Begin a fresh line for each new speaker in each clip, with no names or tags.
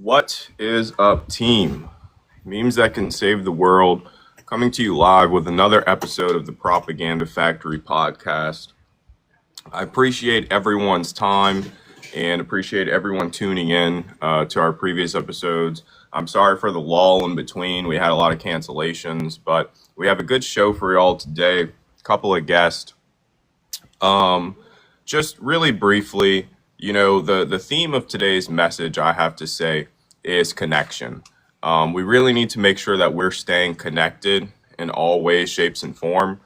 What is up, team? Memes that can save the world, coming to you live with another episode of the Propaganda Factory podcast. I appreciate everyone's time and appreciate everyone tuning in to our previous episodes. I'm sorry for the lull in between. We had a lot of cancellations, but we have a good show for y'all today. A couple of guests. Just really briefly, the theme of today's message, I have to say, is connection. We really need to make sure that we're staying connected in all ways, shapes, and form,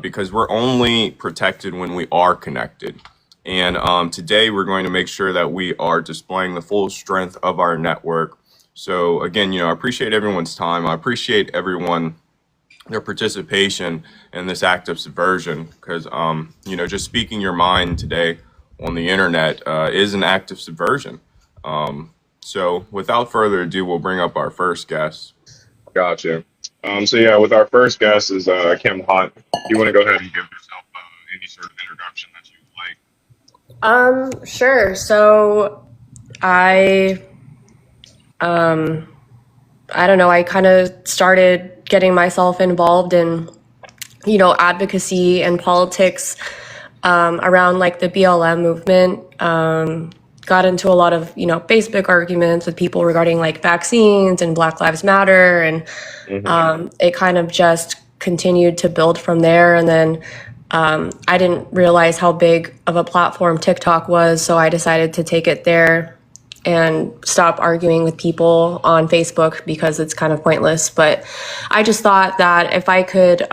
because we're only protected when we are connected. And today we're going to make sure that we are displaying the full strength of our network. So again, I appreciate everyone's time. I appreciate their participation in this act of subversion, because just speaking your mind today on the internet is an act of subversion. So without further ado, we'll bring up our first guest.
Gotcha. With our first guest is Kim Hunt. You want to go ahead and give yourself any sort of introduction that you'd like?
Sure. So I don't know, I kind of started getting myself involved in, advocacy and politics around like the BLM movement. Got into a lot of, Facebook arguments with people regarding like vaccines and Black Lives Matter. And it kind of just continued to build from there. And then I didn't realize how big of a platform TikTok was. So I decided to take it there and stop arguing with people on Facebook because it's kind of pointless. But I just thought that if I could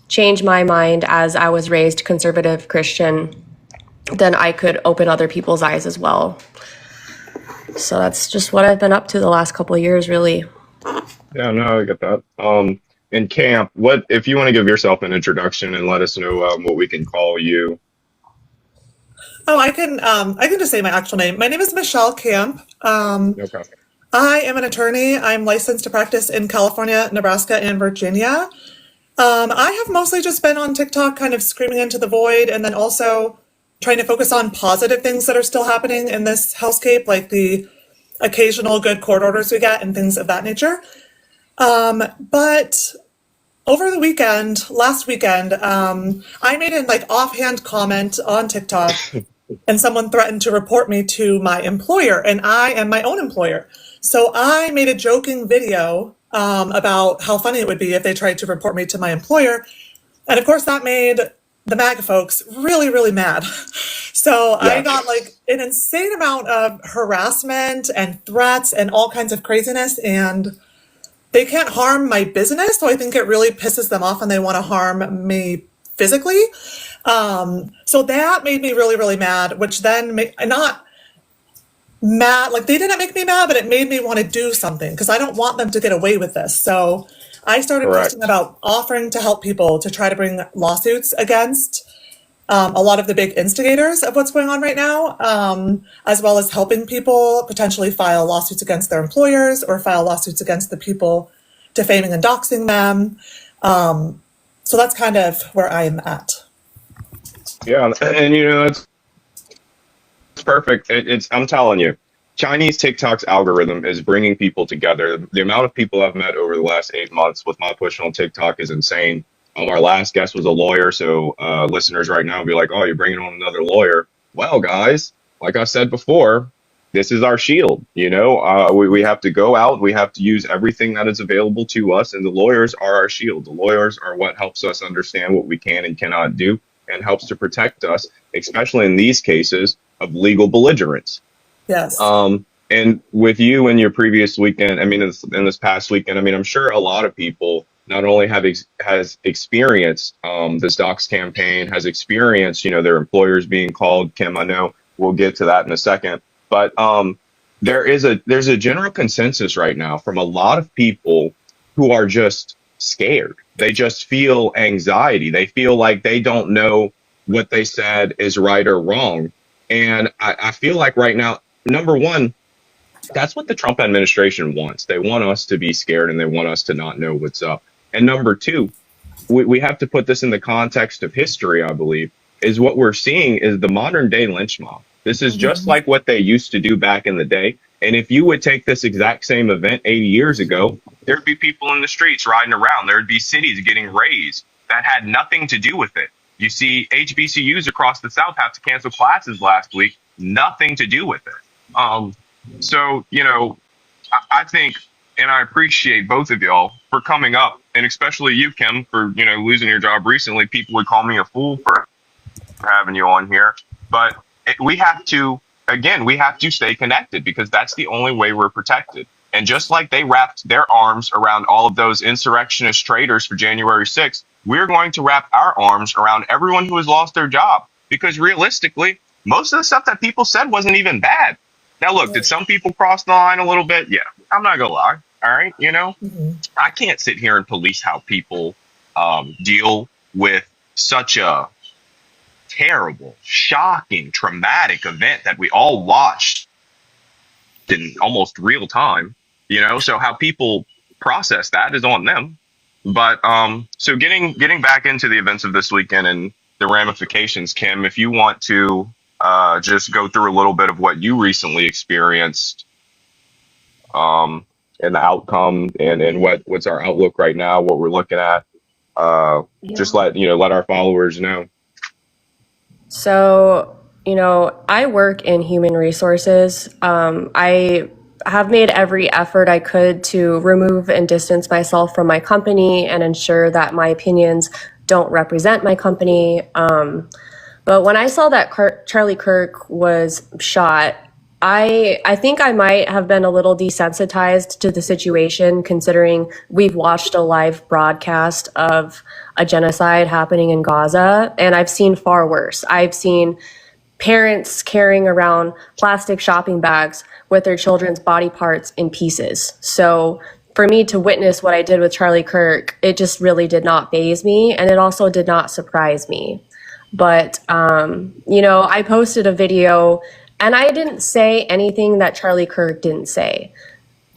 change my mind, as I was raised conservative Christian, then I could open other people's eyes as well. So that's just what I've been up to the last couple of years, really.
Yeah, no, I get that. In camp, what if you want to give yourself an introduction and let us know what we can call you?
Oh, I can just say my actual name. My name is Michelle Camp.
Okay.
I am an attorney. I'm licensed to practice in California, Nebraska, and Virginia. I have mostly just been on TikTok kind of screaming into the void, and then also trying to focus on positive things that are still happening in this hellscape, like the occasional good court orders we get and things of that nature. But over the last weekend, I made an offhand comment on TikTok and someone threatened to report me to my employer, and I am my own employer. So I made a joking video about how funny it would be if they tried to report me to my employer. And of course that made the MAGA folks really, really mad. So yeah. I got an insane amount of harassment and threats and all kinds of craziness, and they can't harm my business. So I think it really pisses them off and they want to harm me physically. So that made me really, really mad, which then not mad, they didn't make me mad, but it made me want to do something because I don't want them to get away with this. So I started posting about offering to help people to try to bring lawsuits against a lot of the big instigators of what's going on right now, as well as helping people potentially file lawsuits against their employers or file lawsuits against the people defaming and doxing them. So that's kind of where I am at.
Yeah, and that's perfect. I'm telling you, Chinese TikTok's algorithm is bringing people together. The amount of people I've met over the last 8 months with my push on TikTok is insane. Our last guest was a lawyer, so listeners right now will be like, oh, you're bringing on another lawyer. Well, guys, like I said before, this is our shield. We have to go out. We have to use everything that is available to us, and the lawyers are our shield. The lawyers are what helps us understand what we can and cannot do and helps to protect us, especially in these cases of legal belligerence.
Yes.
And with you in your previous weekend, in this past weekend, I'm sure a lot of people not only has experienced this dox campaign, has experienced, their employers being called. Kim, I know we'll get to that in a second, but there's a general consensus right now from a lot of people who are just scared. They just feel anxiety. They feel like they don't know what they said is right or wrong. And I feel like right now, number one, that's what the Trump administration wants. They want us to be scared and they want us to not know what's up. And number two, we have to put this in the context of history, I believe, is what we're seeing is the modern day lynch mob. This is just like what they used to do back in the day. And if you would take this exact same event 80 years ago, there'd be people in the streets riding around. There'd be cities getting raised that had nothing to do with it. You see HBCUs across the South have to cancel classes last week, nothing to do with it. So, I think, and I appreciate both of y'all for coming up, and especially you, Kim, for, losing your job recently. People would call me a fool for having you on here, but we have to, again, we have to stay connected because that's the only way we're protected. And just like they wrapped their arms around all of those insurrectionist traitors for January 6th, we're going to wrap our arms around everyone who has lost their job. Because realistically, most of the stuff that people said wasn't even bad. Now, look, did some people cross the line a little bit? Yeah, I'm not going to lie. All right. I can't sit here and police how people deal with such a terrible, shocking, traumatic event that we all watched in almost real time, so how people process that is on them. But so getting back into the events of this weekend and the ramifications, Kim, if you want to just go through a little bit of what you recently experienced and the outcome and what's our outlook right now, what we're looking at, just let our followers know.
So, I work in human resources. I have made every effort I could to remove and distance myself from my company and ensure that my opinions don't represent my company. But when I saw that Charlie Kirk was shot, I think I might have been a little desensitized to the situation, considering we've watched a live broadcast of a genocide happening in Gaza, and I've seen far worse. I've seen parents carrying around plastic shopping bags with their children's body parts in pieces. So for me to witness what I did with Charlie Kirk, it just really did not faze me, and it also did not surprise me. But, I posted a video and I didn't say anything that Charlie Kirk didn't say.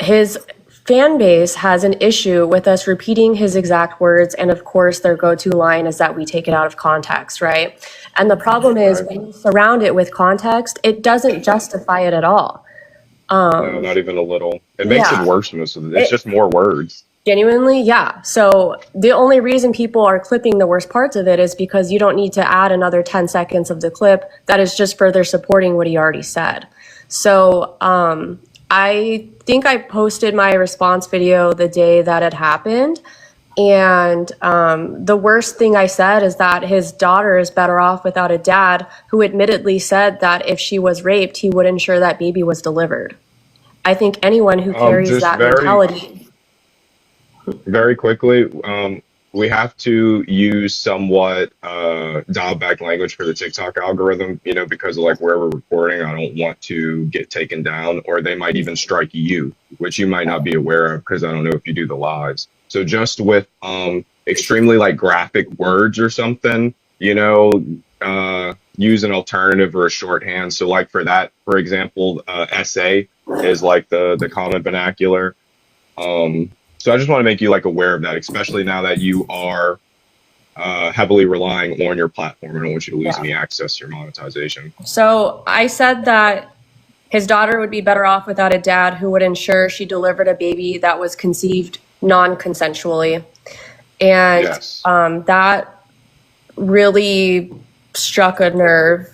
His fan base has an issue with us repeating his exact words. And of course, their go-to line is that we take it out of context, right? And the problem is when you surround it with context, it doesn't justify it at all.
No, not even a little. It makes it worse. Most of it. It's just more words.
Genuinely, yeah. So the only reason people are clipping the worst parts of it is because you don't need to add another 10 seconds of the clip that is just further supporting what he already said. So I think I posted my response video the day that it happened. And the worst thing I said is that his daughter is better off without a dad who admittedly said that if she was raped, he would ensure that baby was delivered. I think anyone who carries that mentality...
Very quickly, we have to use somewhat dialed back language for the TikTok algorithm, because of where we're recording. I don't want to get taken down, or they might even strike you, which you might not be aware of because I don't know if you do the lives. So just with extremely graphic words or something, use an alternative or a shorthand. So for that, for example, essay is the common vernacular. So I just want to make you aware of that, especially now that you are heavily relying on your platform. I don't want you to lose any access to your monetization.
So I said that his daughter would be better off without a dad who would ensure she delivered a baby that was conceived non-consensually. And that really struck a nerve.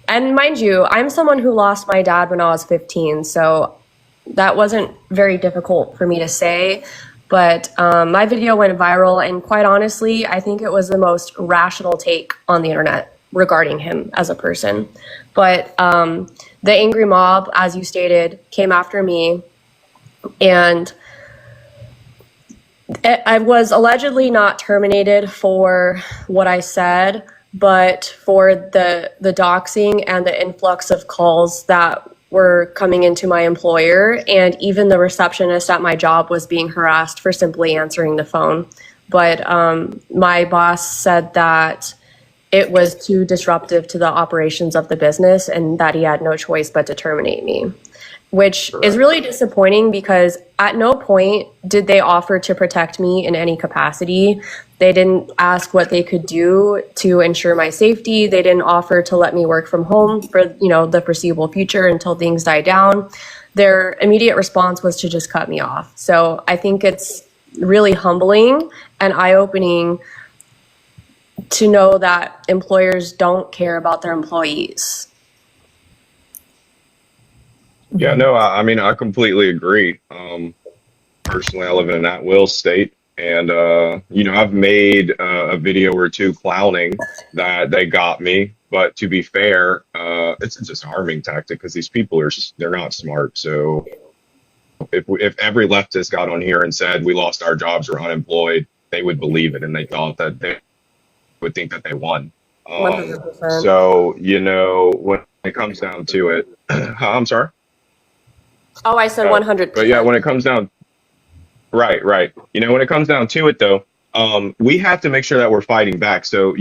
And mind you, I'm someone who lost my dad when I was 15, so that wasn't very difficult for me to say. But my video went viral, and quite honestly, I think it was the most rational take on the internet regarding him as a person. But the angry mob, as you stated, came after me, and I was allegedly not terminated for what I said, but for the doxing and the influx of calls that were coming into my employer, and even the receptionist at my job was being harassed for simply answering the phone. But my boss said that it was too disruptive to the operations of the business and that he had no choice but to terminate me, which is really disappointing because at no point did they offer to protect me in any capacity. They didn't ask what they could do to ensure my safety. They didn't offer to let me work from home for, the foreseeable future until things die down. their immediate response was to just cut me off. So I think it's really humbling and eye-opening to know that employers don't care about their employees.
Yeah, no, I mean, I completely agree. Personally, I live in an at-will state, and I've made a video or two clowning that they got me. But to be fair, it's a disarming tactic because these people they're not smart. So if every leftist got on here and said we lost our jobs, we're unemployed, they would believe it, and they thought that they would think that they won.
100%.
So when it comes down to it, I'm sorry.
Oh, I said 100%.
But yeah, when it comes down, right. When it comes down to it, though, we have to make sure that we're fighting back. So,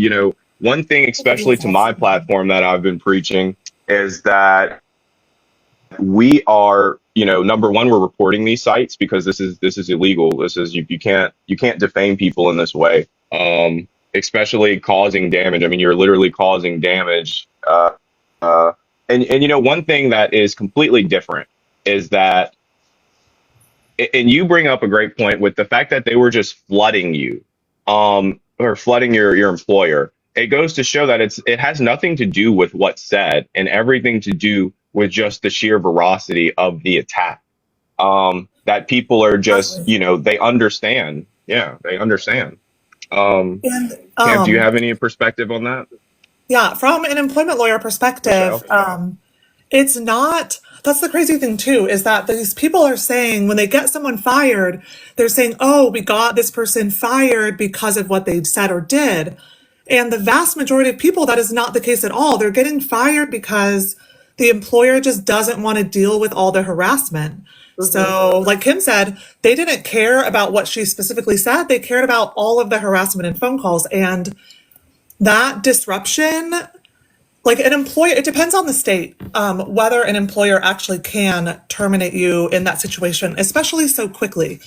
one thing, especially to my platform that I've been preaching, is that we are, number one, we're reporting these sites because this is illegal. This is you can't defame people in this way, especially causing damage. I mean, you're literally causing damage. And one thing that is completely different is that, and you bring up a great point with the fact that they were just flooding you, or flooding your employer. It goes to show that it has nothing to do with what's said and everything to do with just the sheer veracity of the attack. That people are just, they understand. Yeah, they understand.
And
Cam, do you have any perspective on that?
yeah, from an employment lawyer perspective, it's not, that's the crazy thing too, is that these people are saying when they get someone fired, they're saying, oh, we got this person fired because of what they said or did. And the vast majority of people, that is not the case at all. They're getting fired because the employer just doesn't want to deal with all the harassment. So, like Kim said, they didn't care about what she specifically said. They cared about all of the harassment and phone calls. And that disruption, like an employer, it depends on the state, whether an employer actually can terminate you in that situation, especially so quickly.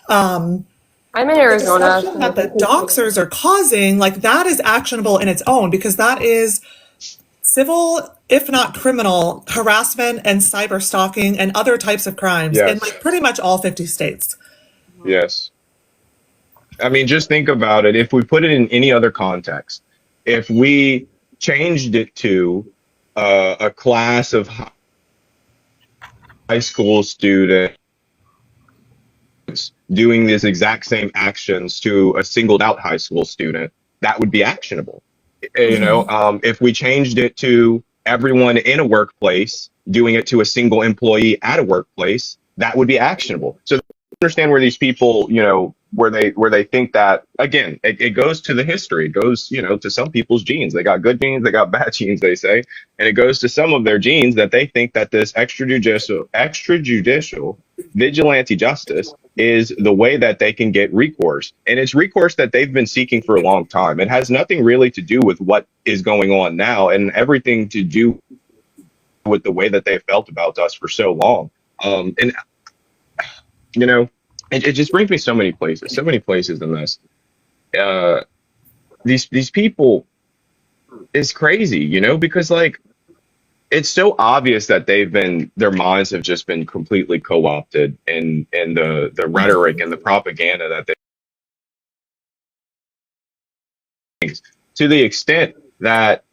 I'm in Arizona.
Disruption that the doxers are causing, like that is actionable in its own because that is civil, if not criminal, harassment and cyber stalking and other types of crimes in
Yes.
like pretty much all 50 states.
Yes. I mean, just think about it. If we put it in any other context, if we changed it to a class of high school students doing these exact same actions to a singled out high school student, that would be actionable. If we changed it to everyone in a workplace doing it to a single employee at a workplace, that would be actionable. So understand where these people, where they think that, again, it goes to the history. It goes, to some people's genes. They got good genes, they got bad genes, they say. And it goes to some of their genes that they think that this extrajudicial vigilante justice is the way that they can get recourse. And it's recourse that they've been seeking for a long time. It has nothing really to do with what is going on now and everything to do with the way that they felt about us for so long. It just brings me so many places in this. These people is crazy, because like it's so obvious that their minds have just been completely co-opted and the rhetoric and the propaganda that they, to the extent that,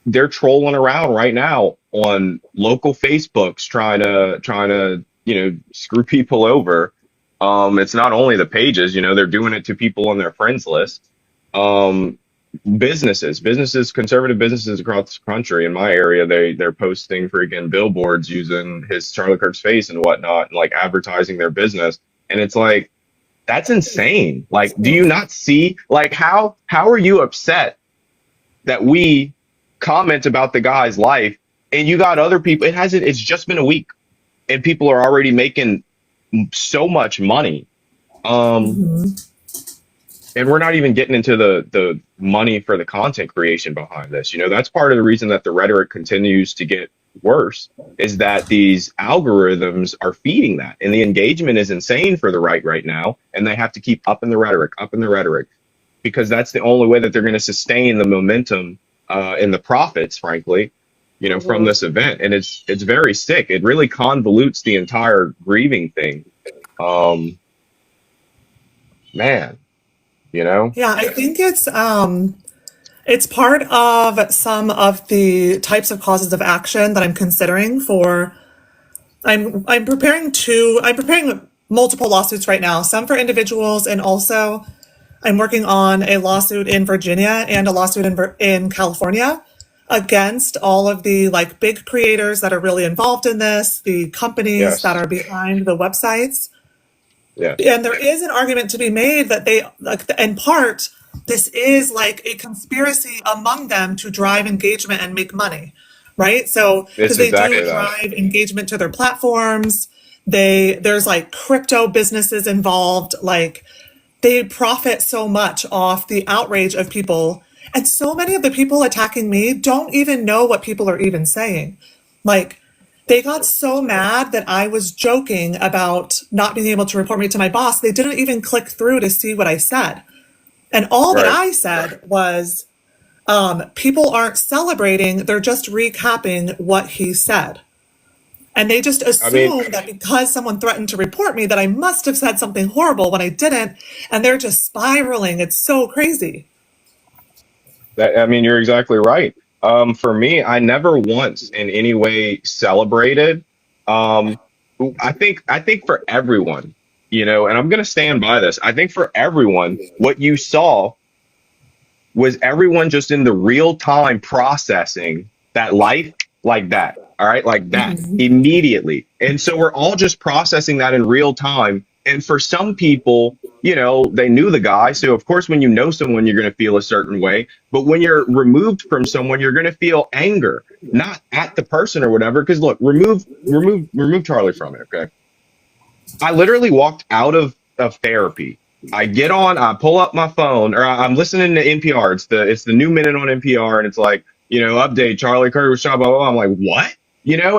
they're trolling around right now on local Facebooks trying to screw people over. It's not only the pages, they're doing it to people on their friends list. Businesses, conservative businesses across the country in my area, they're posting freaking billboards using his Charlie Kirk's face and whatnot, and like advertising their business. And it's like, that's insane. Like, do you not see, like, how are you upset that we comment about the guy's life and you got other people? It's just been a week and people are already making so much money. And we're not even getting into the money for the content creation behind this. That's part of the reason that the rhetoric continues to get worse, is that these algorithms are feeding that. And the engagement is insane for the right now. And they have to keep upping the rhetoric, because that's the only way that they're going to sustain the momentum and the profits, frankly, from this event. And it's very sick. It really convolutes the entire grieving thing. Man, you know?
Yeah, I think it's part of some of the types of causes of action that I'm considering for. I'm preparing multiple lawsuits right now, some for individuals, and also I'm working on a lawsuit in Virginia and a lawsuit in California against all of the like big creators that are really involved in this, the companies that
Yes.
are behind the websites.
Yeah.
And there is an argument to be made that they, like, in part, this is like a conspiracy among them to drive engagement and make money, right? So, because
It's
they do
exactly that.
drive engagement to their platforms, there's like crypto businesses involved, like they profit so much off the outrage of people. And so many of the people attacking me don't even know what people are even saying. Like, they got so mad that I was joking about not being able to report me to my boss. They didn't even click through to see what I said. And all that
Right.
I said was, people aren't celebrating, they're just recapping what he said. And they just
I mean,
assume that because someone threatened to report me that I must have said something horrible when I didn't. And they're just spiraling. It's so crazy.
you're exactly right. For me, I never once in any way celebrated. Um, I think for everyone, and I'm gonna stand by this. I think for everyone, what you saw was everyone just in the real time processing that life like that. All right, like that immediately. And so we're all just processing that in real time. And for some people, they knew the guy. So of course, when you know someone, you're going to feel a certain way. But when you're removed from someone, you're going to feel anger, not at the person or whatever. Because look, remove Charlie from it. Okay. I literally walked out of therapy. I get on, I pull up my phone, or I'm listening to NPR. It's the new minute on NPR, and it's like, update Charlie Kirk was shot, blah, blah, blah. I'm like, what?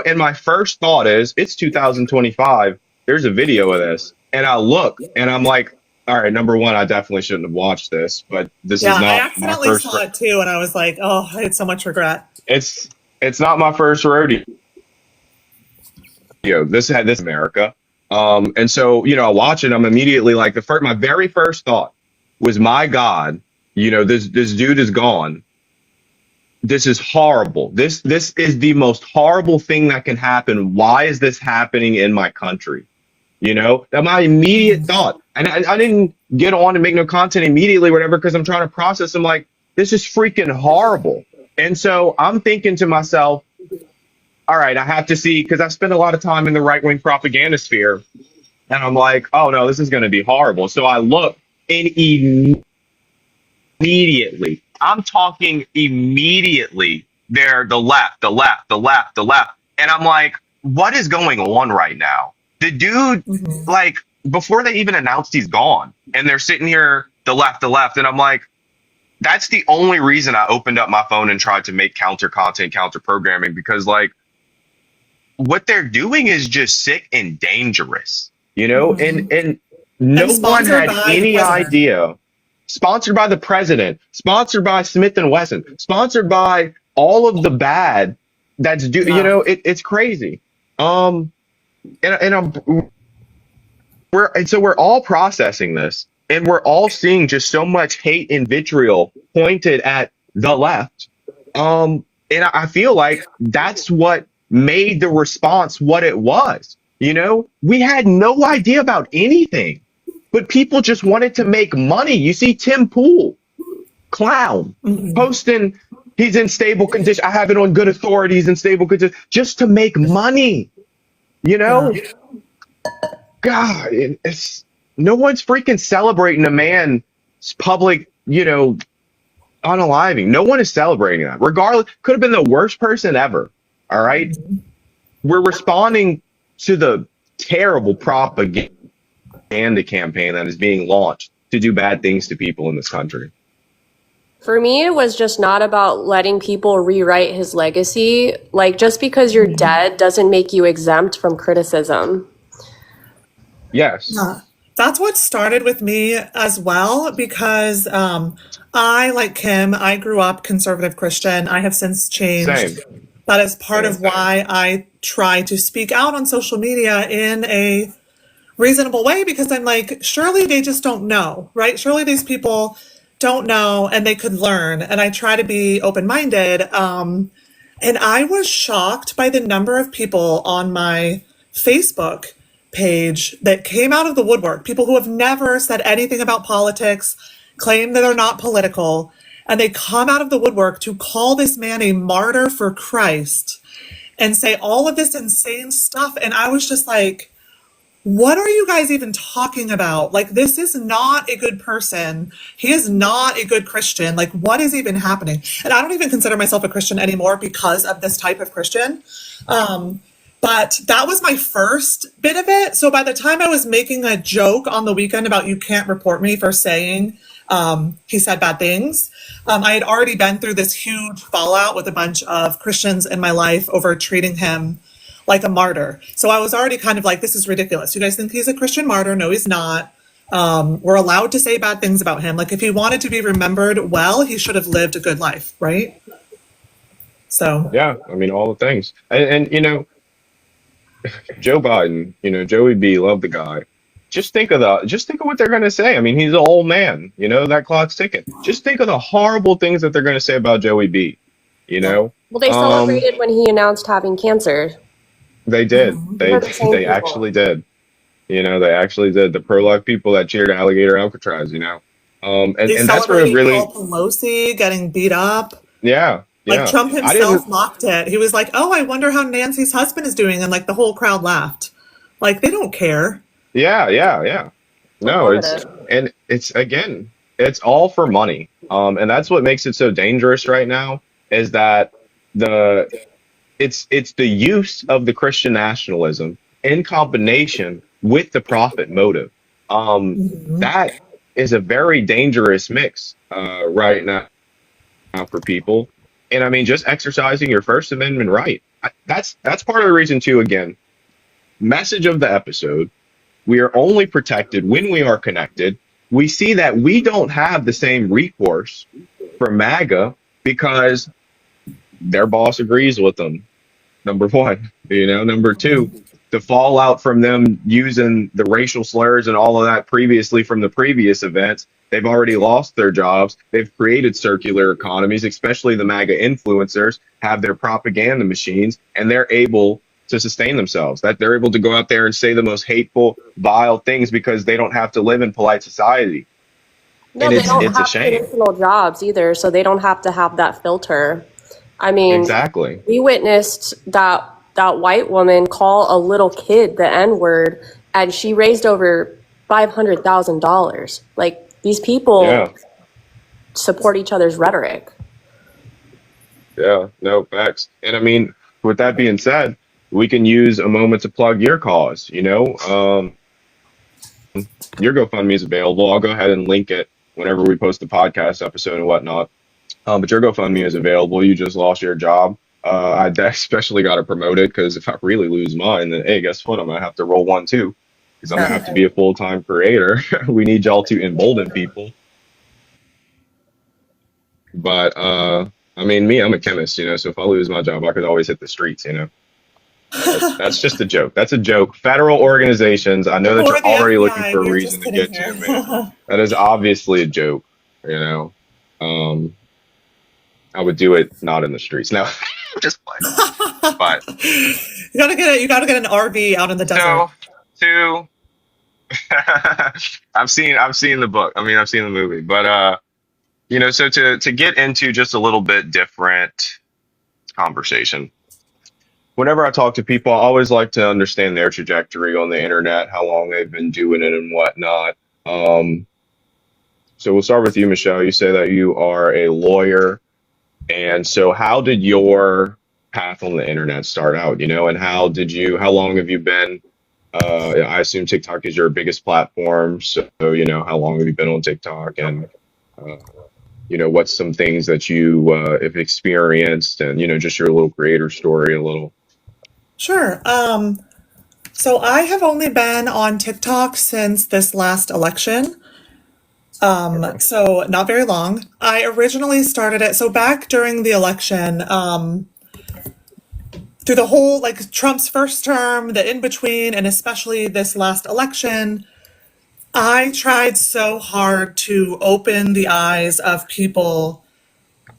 And my first thought is, it's 2025. There's a video of this. And I look and I'm like, all right, number one, I definitely shouldn't have watched this, but this
Yeah,
is
I
not my
accidentally
first,
saw it too. And I was like, oh, I had so much regret.
it's not my first rodeo. This America. And so, I watch it. I'm immediately like my very first thought was, my God, this dude is gone. This is horrible. This is the most horrible thing that can happen. Why is this happening in my country? That my immediate thought. And I didn't get on and make no content immediately, whatever, because I'm trying to process. I'm like, this is freaking horrible. And so I'm thinking to myself, all right, I have to see, because I spent a lot of time in the right wing propaganda sphere. And I'm like, oh no, this is going to be horrible. So I look, and immediately, I'm talking immediately, the left, the left, the left, the left. And I'm like, what is going on right now? The dude, like, before they even announced he's gone, and they're sitting here, the left, the left. And I'm like, that's the only reason I opened up my phone and tried to make counter content, counter programming, because like, what they're doing is just sick and dangerous, and no
And
one
sponsored
had
by the
any
president.
idea. Sponsored by the president, sponsored by Smith and Wesson, sponsored by all of the bad that's
Yeah.
it's crazy. And we're all processing this, and we're all seeing just so much hate and vitriol pointed at the left. And I feel like that's what made the response what it was. We had no idea about anything, but people just wanted to make money. You see Tim Pool, clown, posting he's in stable condition. I have it on good authority. He's in stable condition just to make money.
Yeah.
God, it's no one's freaking celebrating a man's public, unaliving. No one is celebrating that. Regardless, could have been the worst person ever. All right. We're responding to the terrible propaganda campaign that is being launched to do bad things to people in this country.
For me, it was just not about letting people rewrite his legacy. Like, just because you're dead doesn't make you exempt from criticism.
Yes.
Yeah. That's what started with me as well, because I, like Kim, I grew up conservative Christian. I have since changed
Same.
That is part
Same,
of
same.
why I try to speak out on social media in a reasonable way, because I'm like, surely they just don't know, right? Surely these people don't know and they could learn. And I try to be open minded. And I was shocked by the number of people on my Facebook page that came out of the woodwork, people who have never said anything about politics, claim that they're not political, and they come out of the woodwork to call this man a martyr for Christ and say all of this insane stuff. And I was just like, what are you guys even talking about? Like, this is not a good person. He is not a good Christian. Like, what is even happening? And I don't even consider myself a Christian anymore because of this type of Christian. But that was my first bit of it. So by the time I was making a joke on the weekend about you can't report me for saying he said bad things, I had already been through this huge fallout with a bunch of Christians in my life over treating him like a martyr. So I was already kind of like, this is ridiculous. You guys think he's a Christian martyr? No, he's not. We're allowed to say bad things about him. Like, if he wanted to be remembered well, he should have lived a good life, right? So,
Yeah, I mean all the things. And Joe Biden, Joey B, love the guy. Just think of what they're gonna say. I mean, he's an old man, that clock's ticking. Just think of the horrible things that they're gonna say about Joey B, you know?
Well, they
Um,
celebrated when he announced having cancer.
they did.
They're
They
the same
they actually
people.
did. They actually did. The pro-life people that cheered Alligator Alcatraz. And
he's
and that's where it
celebrating
really,
Paul Pelosi getting beat up.
yeah,
Like,
yeah.
Trump
I didn't
himself mocked it. He was like, oh, I wonder how Nancy's husband is doing. And like the whole crowd laughed. Like, they don't care.
Yeah, yeah, yeah. No,
Performative.
it's again, it's all for money. And that's what makes it so dangerous right now is that the it's the use of the Christian nationalism in combination with the profit motive. That is a very dangerous mix right now for people. And I mean, just exercising your First Amendment right. That's part of the reason too. Again, message of the episode. We are only protected when we are connected. We see that we don't have the same recourse for MAGA because their boss agrees with them. Number one, number two, the fallout from them using the racial slurs and all of that previously from the previous events, they've already lost their jobs. They've created circular economies, especially the MAGA influencers have their propaganda machines, and they're able to sustain themselves. That they're able to go out there and say the most hateful, vile things because they don't have to live in polite society.
No,
And
they
it's
don't
it's a
have
shame.
traditional jobs either, so they don't have to have that filter. I mean,
Exactly.
we witnessed that white woman call a little kid the N-word, and she raised over $500,000. Like, these people
Yeah.
support each other's rhetoric.
Yeah, no facts. And I mean, with that being said, we can use a moment to plug your cause. Your GoFundMe is available. I'll go ahead and link it whenever we post the podcast episode and whatnot. But your GoFundMe is available. You just lost your job. I especially got to promote it because if I really lose mine, then hey, guess what? I'm gonna have to roll one too because I'm gonna have to be a full-time creator. We need y'all to embolden people. But I mean, me, I'm a chemist, so if I lose my job, I could always hit the streets. That's just a joke. That's a joke. Federal organizations, I know that
Or
you're
the
already looking
FBI.
for a
We were
reason
just
to
kidding
get
here.
to me. That is obviously a joke, you know. Um, I would do it not in the streets. No, I'm just playing. But
You gotta get it. You gotta get an RV out in the desert.
so to I've seen the book. I mean, I've seen the movie. But so to get into just a little bit different conversation. Whenever I talk to people, I always like to understand their trajectory on the internet, how long they've been doing it and whatnot. Um, so we'll start with you, Michelle. You say that you are a lawyer. And so how did your path on the internet start out, and how long have you been, I assume TikTok is your biggest platform. So, how long have you been on TikTok and, uh, what's some things that you have experienced and, just your little creator story a little.
Sure. So I have only been on TikTok since this last election.
Okay.
So not very long. I originally started it. So back during the election, through the whole, like Trump's first term, the in between, and especially this last election, I tried so hard to open the eyes of people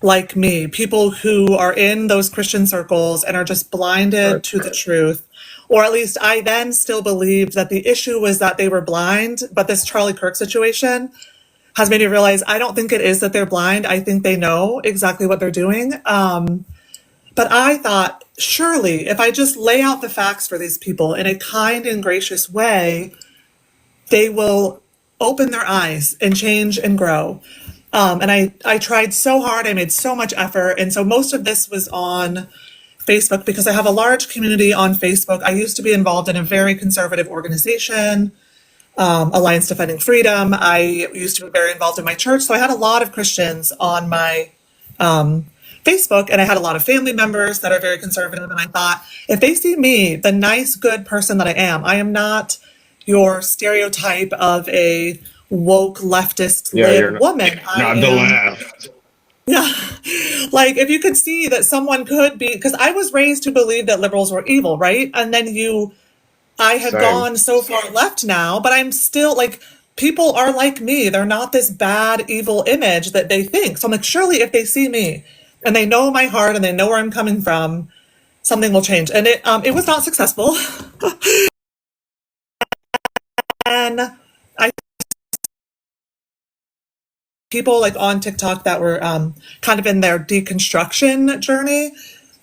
like me, people who are in those Christian circles and are just
Right.
blinded to the truth. Or at least I then still believed that the issue was that they were blind, but this Charlie Kirk situation has made me realize I don't think it is that they're blind. I think they know exactly what they're doing. But I thought, surely, if I just lay out the facts for these people in a kind and gracious way, they will open their eyes and change and grow. And I tried so hard. I made so much effort. And so most of this was on Facebook because I have a large community on Facebook. I used to be involved in a very conservative organization, Alliance Defending Freedom. I used to be very involved in my church. So I had a lot of Christians on my Facebook, and I had a lot of family members that are very conservative. And I thought, if they see me, the nice, good person that I am not your stereotype of a woke leftist
Yeah, you're
lib woman. I
not the
am,
left.
yeah. Like if you could see that someone could be, because I was raised to believe that liberals were evil, right? And then I have
Same.
gone so far left now, but I'm still like, people are like me. They're not this bad, evil image that they think. So I'm like, surely if they see me and they know my heart and they know where I'm coming from, something will change. And it was not successful. And I people like on TikTok that were kind of in their deconstruction journey,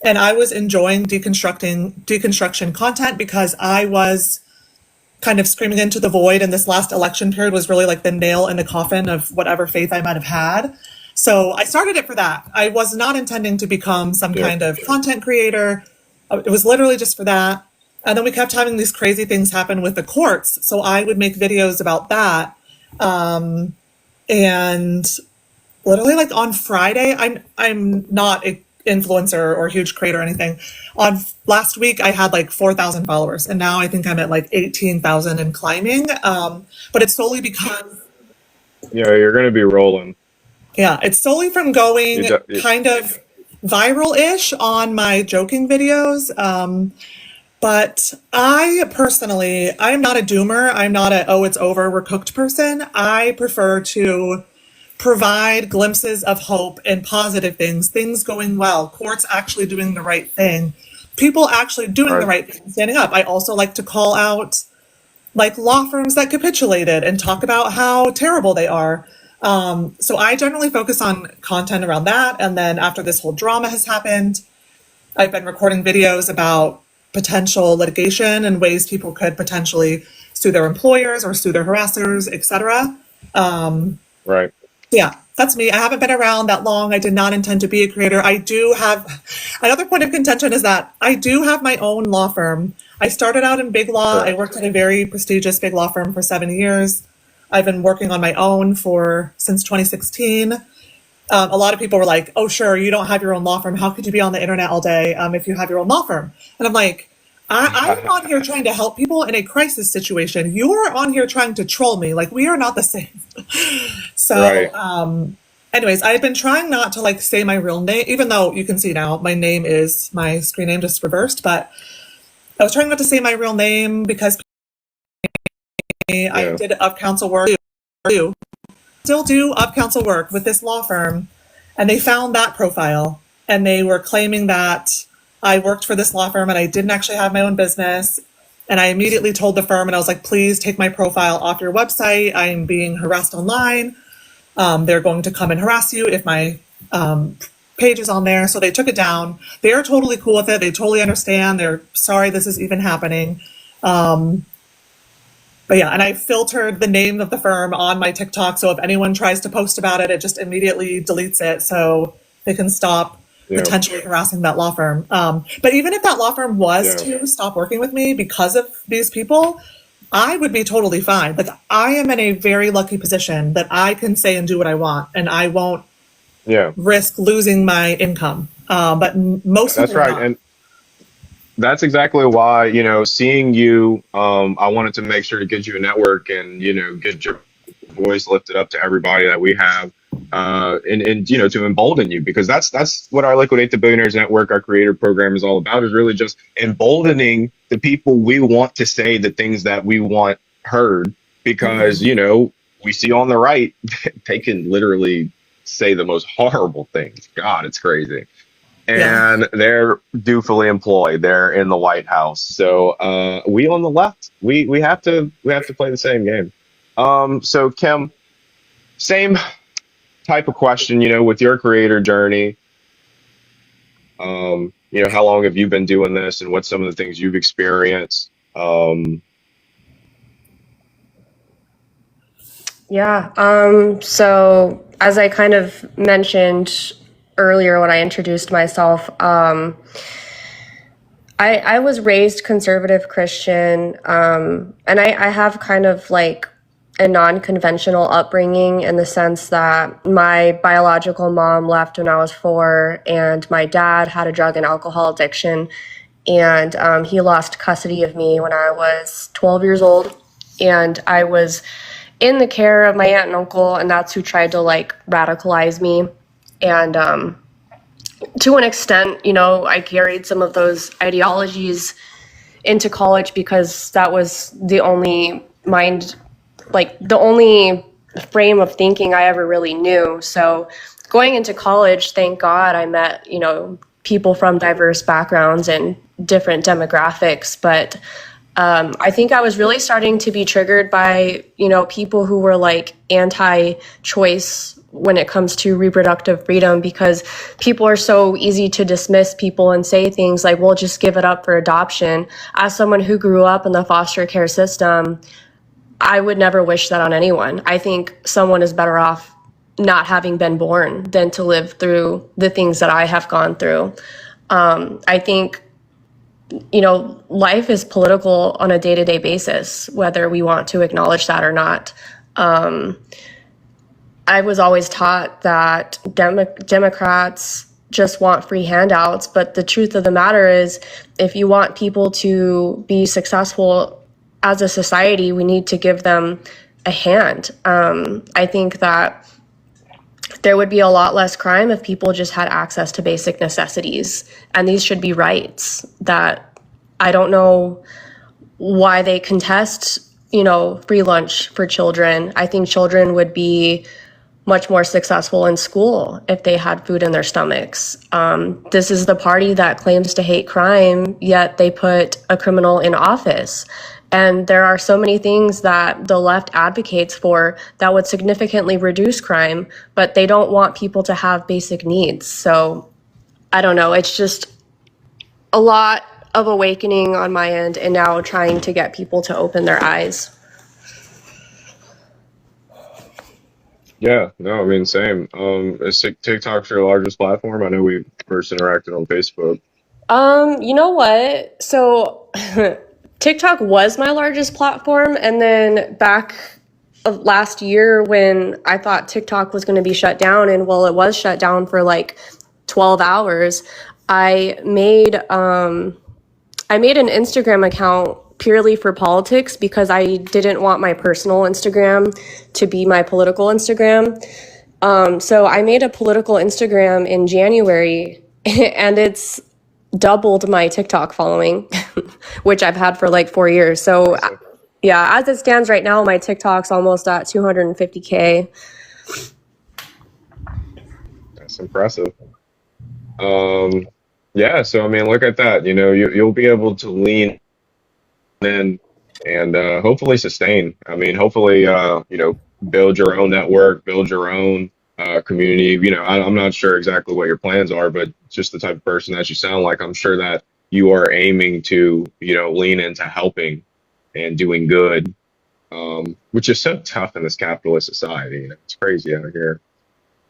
and I was enjoying deconstruction content because I was kind of screaming into the void, and this last election period was really like the nail in the coffin of whatever faith I might have had. So I started it for that. I was not intending to become some
Yeah.
kind of content creator. It was literally just for that. And then we kept having these crazy things happen with the courts. So I would make videos about that. And literally like on Friday, I'm not an influencer or huge creator or anything. On last week, I had like 4,000 followers, and now I think I'm at like 18,000 and climbing. But it's solely because
Yeah, you're gonna be rolling.
yeah, it's solely from
You
going
do, you,
kind of viral-ish on my joking videos. But I personally, I'm not a doomer. I'm not a, oh, it's over, we're cooked person. I prefer to provide glimpses of hope and positive things going well, courts actually doing the right thing, people actually doing the
right.
right thing, standing up. I also like to call out like law firms that capitulated and talk about how terrible they are. So I generally focus on content around that. And then after this whole drama has happened, I've been recording videos about potential litigation and ways people could potentially sue their employers or sue their harassers, etc.
Right.
Yeah, that's me. I haven't been around that long. I did not intend to be a creator. I do have another point of contention is that I do have my own law firm. I started out in big law. I
Correct.
worked at a very prestigious big law firm for 7 years. I've been working on my own for since 2016. A lot of people were like, "Oh, sure, you don't have your own law firm. How could you be on the internet all day if you have your own law firm?" And I'm like, I'm on here trying to help people in a crisis situation. You're on here trying to troll me. Like we are not the same. So,
Right.
anyways, I've been trying not to like say my real name, even though you can see now my name is my screen name just reversed. But I was trying not to say my real name because I
Yeah.
did up counsel work. Still do up counsel work with this law firm, and they found that profile and they were claiming that I worked for this law firm and I didn't actually have my own business. And I immediately told the firm and I was like, please take my profile off your website. I'm being harassed online. They're going to come and harass you if my page is on there. So they took it down. They are totally cool with it. They totally understand. They're sorry this is even happening. But yeah, and I filtered the name of the firm on my TikTok. So if anyone tries to post about it, it just immediately deletes it so they can stop
Yeah.
potentially harassing that law firm. But even if that law firm was
Yeah.
to stop working with me because of these people, I would be totally fine. Like I am in a very lucky position that I can say and do what I want, and I won't
Yeah.
risk losing my income. But most
That's
people are
right.
not.
And that's exactly why, seeing you, I wanted to make sure to get you a network and, get your voice lifted up to everybody that we have. and to embolden you, because that's what our Liquidate the Billionaires Network, our creator program, is all about, is really just emboldening the people we want to say the things that we want heard, because we see on the right they can literally say the most horrible things. God, it's crazy.
Yeah.
And they're dutifully employed. They're in the White House. So we on the left, we have to play the same game. So Kim, same type of question, with your creator journey. How long have you been doing this, and what's some of the things you've experienced?
Yeah. So as I kind of mentioned earlier when I introduced myself, I was raised conservative Christian, and I have kind of like a non-conventional upbringing in the sense that my biological mom left when I was 4, and my dad had a drug and alcohol addiction, and he lost custody of me when I was 12 years old, and I was in the care of my aunt and uncle, and that's who tried to like radicalize me. And to an extent, I carried some of those ideologies into college because that was the only the only frame of thinking I ever really knew. So going into college, thank God I met, people from diverse backgrounds and different demographics. But I think I was really starting to be triggered by, people who were like anti-choice when it comes to reproductive freedom, because people are so easy to dismiss people and say things like, well, just give it up for adoption. As someone who grew up in the foster care system, I would never wish that on anyone. I think someone is better off not having been born than to live through the things that I have gone through. I think, life is political on a day-to-day basis, whether we want to acknowledge that or not. I was always taught that Democrats just want free handouts, but the truth of the matter is, if you want people to be successful as a society, we need to give them a hand. I think that there would be a lot less crime if people just had access to basic necessities, and these should be rights that I don't know why they contest, free lunch for children. I think children would be much more successful in school if they had food in their stomachs. This is the party that claims to hate crime, yet they put a criminal in office. And there are so many things that the left advocates for that would significantly reduce crime, but they don't want people to have basic needs. So I don't know. It's just a lot of awakening on my end, and now trying to get people to open their eyes.
Yeah, no, I mean, same. Is TikTok's your largest platform? I know we first interacted on Facebook.
You know what? So TikTok was my largest platform, and then back of last year when I thought TikTok was going to be shut down, and well, it was shut down for like 12 hours, I made an Instagram account purely for politics because I didn't want my personal Instagram to be my political Instagram. So I made a political Instagram in January, and it's doubled my TikTok following, which I've had for like 4 years. So yeah, as it stands right now, my TikTok's almost at 250K.
That's impressive. Yeah, so I mean, look at that. You'll be able to lean in and hopefully sustain. I mean, hopefully, build your own network, build your own community. I'm not sure exactly what your plans are, but just the type of person that you sound like, I'm sure that you are aiming to, lean into helping and doing good, which is so tough in this capitalist society. It's crazy out here.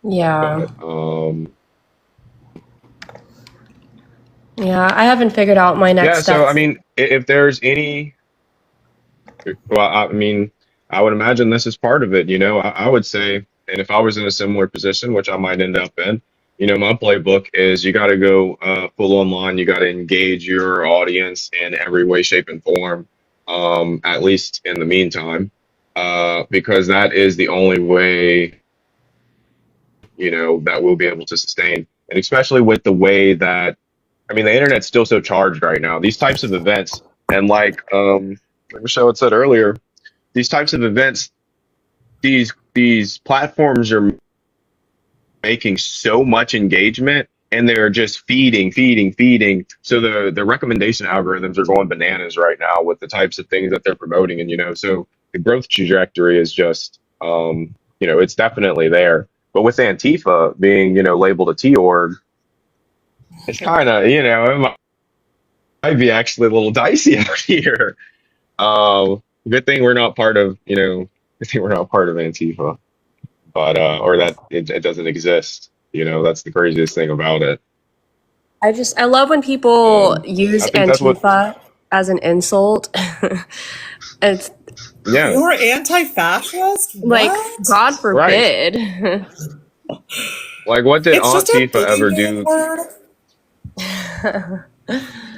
Yeah.
But,
Yeah, I haven't figured out my next
yeah, so I
steps.
mean, if there's any, well, I mean, I would imagine this is part of it. I would say, and if I was in a similar position, which I might end up in, my playbook is you got to go full online. You got to engage your audience in every way, shape, and form, at least in the meantime, because that is the only way that we'll be able to sustain. And especially with the way that, I mean, the internet's still so charged right now. These types of events, and like Michelle had said earlier, these types of events, these platforms are making so much engagement, and they're just feeding. So the recommendation algorithms are going bananas right now with the types of things that they're promoting. And, so the growth trajectory is just, it's definitely there. But with Antifa being, labeled a T org, it's kind of, might be actually a little dicey out here. Good thing we're not part of, good thing we're not part of Antifa, but or that it doesn't exist. That's the craziest thing about it.
I love when people use
I think that's what,
Antifa as an insult. It's
yeah,
You're anti-fascist?
like,
What?
God
right.
forbid.
Like, what did
It's just a
Antifa ever
boogeyman
do?
word.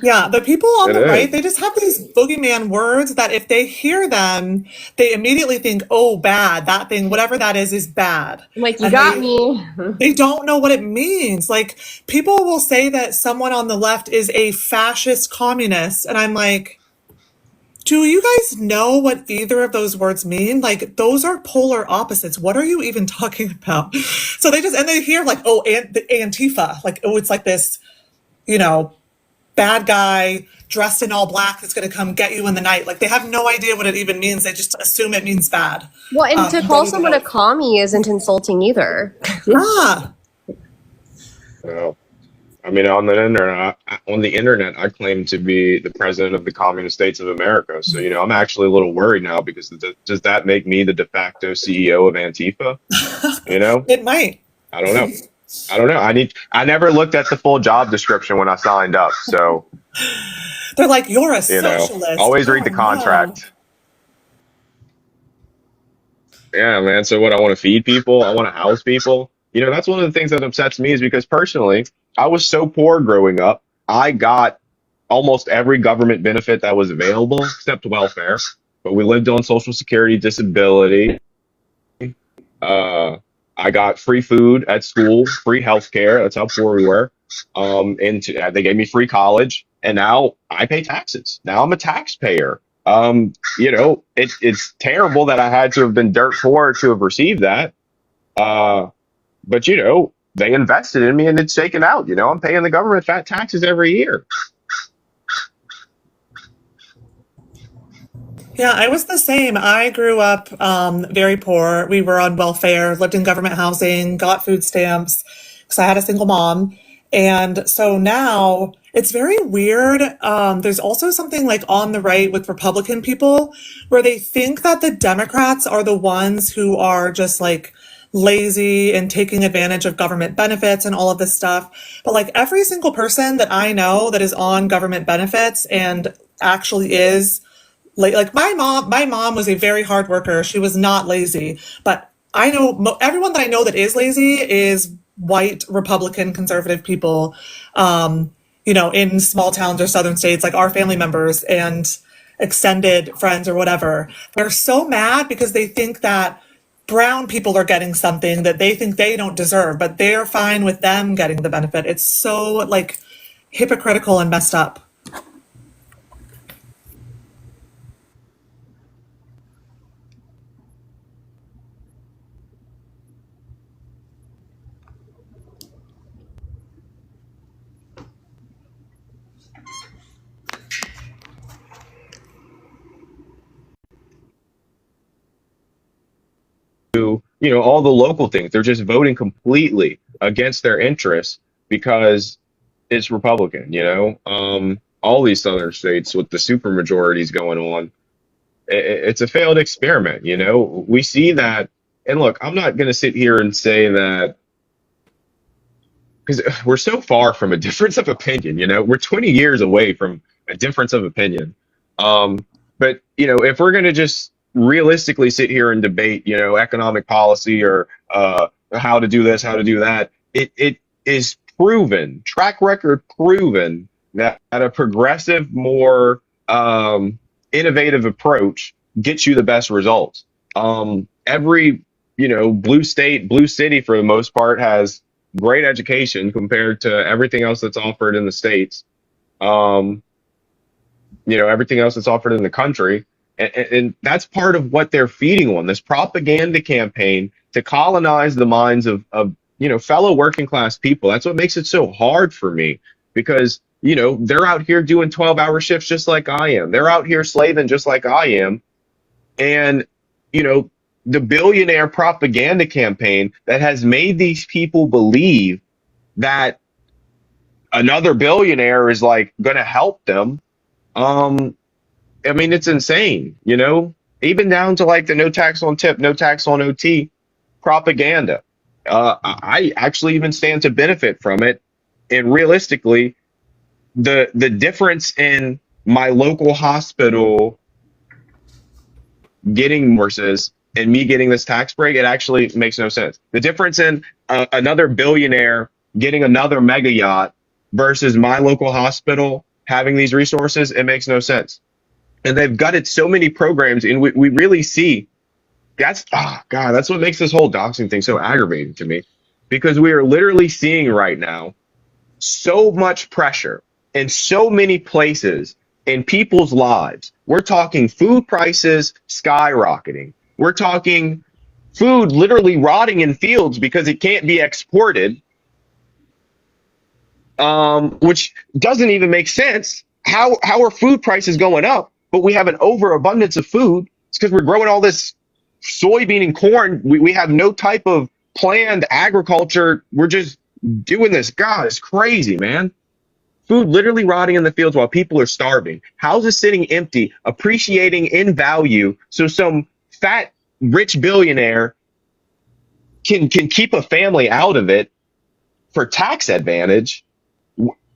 Yeah, the people on
It
the right,
is.
they just have these boogeyman words that if they hear them, they immediately think, oh, bad, that thing, whatever that is bad.
Like, you
And
got me.
they don't know what it means. Like, people will say that someone on the left is a fascist communist, and I'm like, do you guys know what either of those words mean? Like, those are polar opposites. What are you even talking about? So they hear like, oh, the Antifa, like, oh, it's like this, you know, bad guy dressed in all black that's going to come get you in the night. Like, they have no idea what it even means. They just assume it means bad.
Well, and to
Don't
call
even
someone
know.
a commie isn't insulting either.
Yeah.
Well, I mean, on the internet, I claim to be the president of the Communist States of America. So, I'm actually a little worried now because does that make me the de facto CEO of Antifa?
It might.
I don't know. I don't know. I never looked at the full job description when I signed up. So,
They're like, you're a socialist.
always read
Oh,
the
no.
contract. Yeah, man. So what, I want to feed people. I want to house people. That's one of the things that upsets me is because personally, I was so poor growing up. I got almost every government benefit that was available except welfare. But we lived on Social Security, disability. Uh, I got free food at school, free health care. That's how poor we were. They gave me free college, and now I pay taxes. Now I'm a taxpayer. It's terrible that I had to have been dirt poor to have received that. But they invested in me and it's shaken out. I'm paying the government fat taxes every year.
Yeah, I was the same. I grew up very poor. We were on welfare, lived in government housing, got food stamps because I had a single mom. And so now it's very weird. There's also something like on the right with Republican people where they think that the Democrats are the ones who are just like lazy and taking advantage of government benefits and all of this stuff. But like every single person that I know that is on government benefits and actually is like my mom was a very hard worker. She was not lazy, but I know everyone that I know that is lazy is white Republican conservative people, in small towns or southern states, like our family members and extended friends or whatever. They're so mad because they think that brown people are getting something that they think they don't deserve, but they're fine with them getting the benefit. It's so like hypocritical and messed up.
All the local things. They're just voting completely against their interests because it's Republican, all these southern states with the super majorities going on. It's a failed experiment, we see that. And look, I'm not going to sit here and say that because we're so far from a difference of opinion, we're 20 years away from a difference of opinion. But if we're going to just realistically sit here and debate, economic policy or how to do this, how to do that, it is proven, track record proven that a progressive, more innovative approach gets you the best results. Every blue state, blue city for the most part has great education compared to everything else that's offered in the states. Um, everything else that's offered in the country. And that's part of what they're feeding on this propaganda campaign to colonize the minds of fellow working class people. That's what makes it so hard for me because, they're out here doing 12-hour shifts just like I am. They're out here slaving just like I am. And, the billionaire propaganda campaign that has made these people believe that another billionaire is like going to help them. I mean, it's insane, even down to like the no tax on tip, no tax on OT propaganda. I actually even stand to benefit from it. And realistically, the difference in my local hospital getting nurses and me getting this tax break, it actually makes no sense. The difference in another billionaire getting another mega yacht versus my local hospital having these resources, it makes no sense. And they've gutted so many programs, and we really see that's God, that's what makes this whole doxing thing so aggravating to me. Because we are literally seeing right now so much pressure in so many places in people's lives. We're talking food prices skyrocketing. We're talking food literally rotting in fields because it can't be exported, which doesn't even make sense. How are food prices going up, but we have an overabundance of food? It's because we're growing all this soybean and corn. We have no type of planned agriculture. We're just doing this. God, it's crazy, man. Food literally rotting in the fields while people are starving. Houses sitting empty, appreciating in value, so some fat, rich billionaire can keep a family out of it for tax advantage.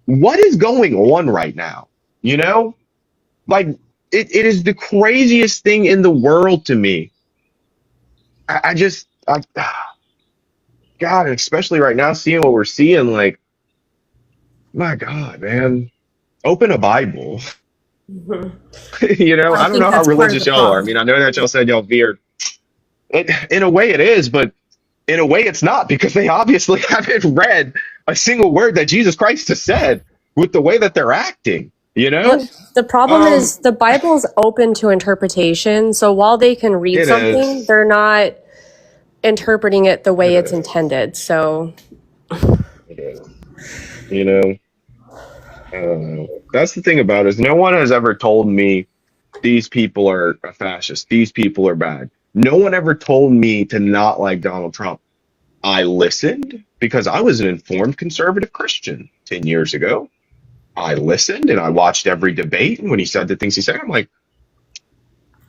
What is going on right now? Like it is the craziest thing in the world to me. God, especially right now, seeing what we're seeing, like, my God, man, open a Bible.
I
I don't
think
know how
that's part of
religious
the
y'all are. I
problem.
mean, I know that y'all said y'all veered. In a way, it is, but in a way, it's not because they obviously haven't read a single word that Jesus Christ has said with the way that they're acting.
The problem
Um,
is the Bible's open to interpretation. So while they can read
it
something,
is.
they're not interpreting it the way
It
it's
is.
intended. So
It is. You know. I don't know. That's the thing about it is no one has ever told me these people are a fascist. These people are bad. No one ever told me to not like Donald Trump. I listened because I was an informed conservative Christian 10 years ago. I listened and I watched every debate. And when he said the things he said, I'm like,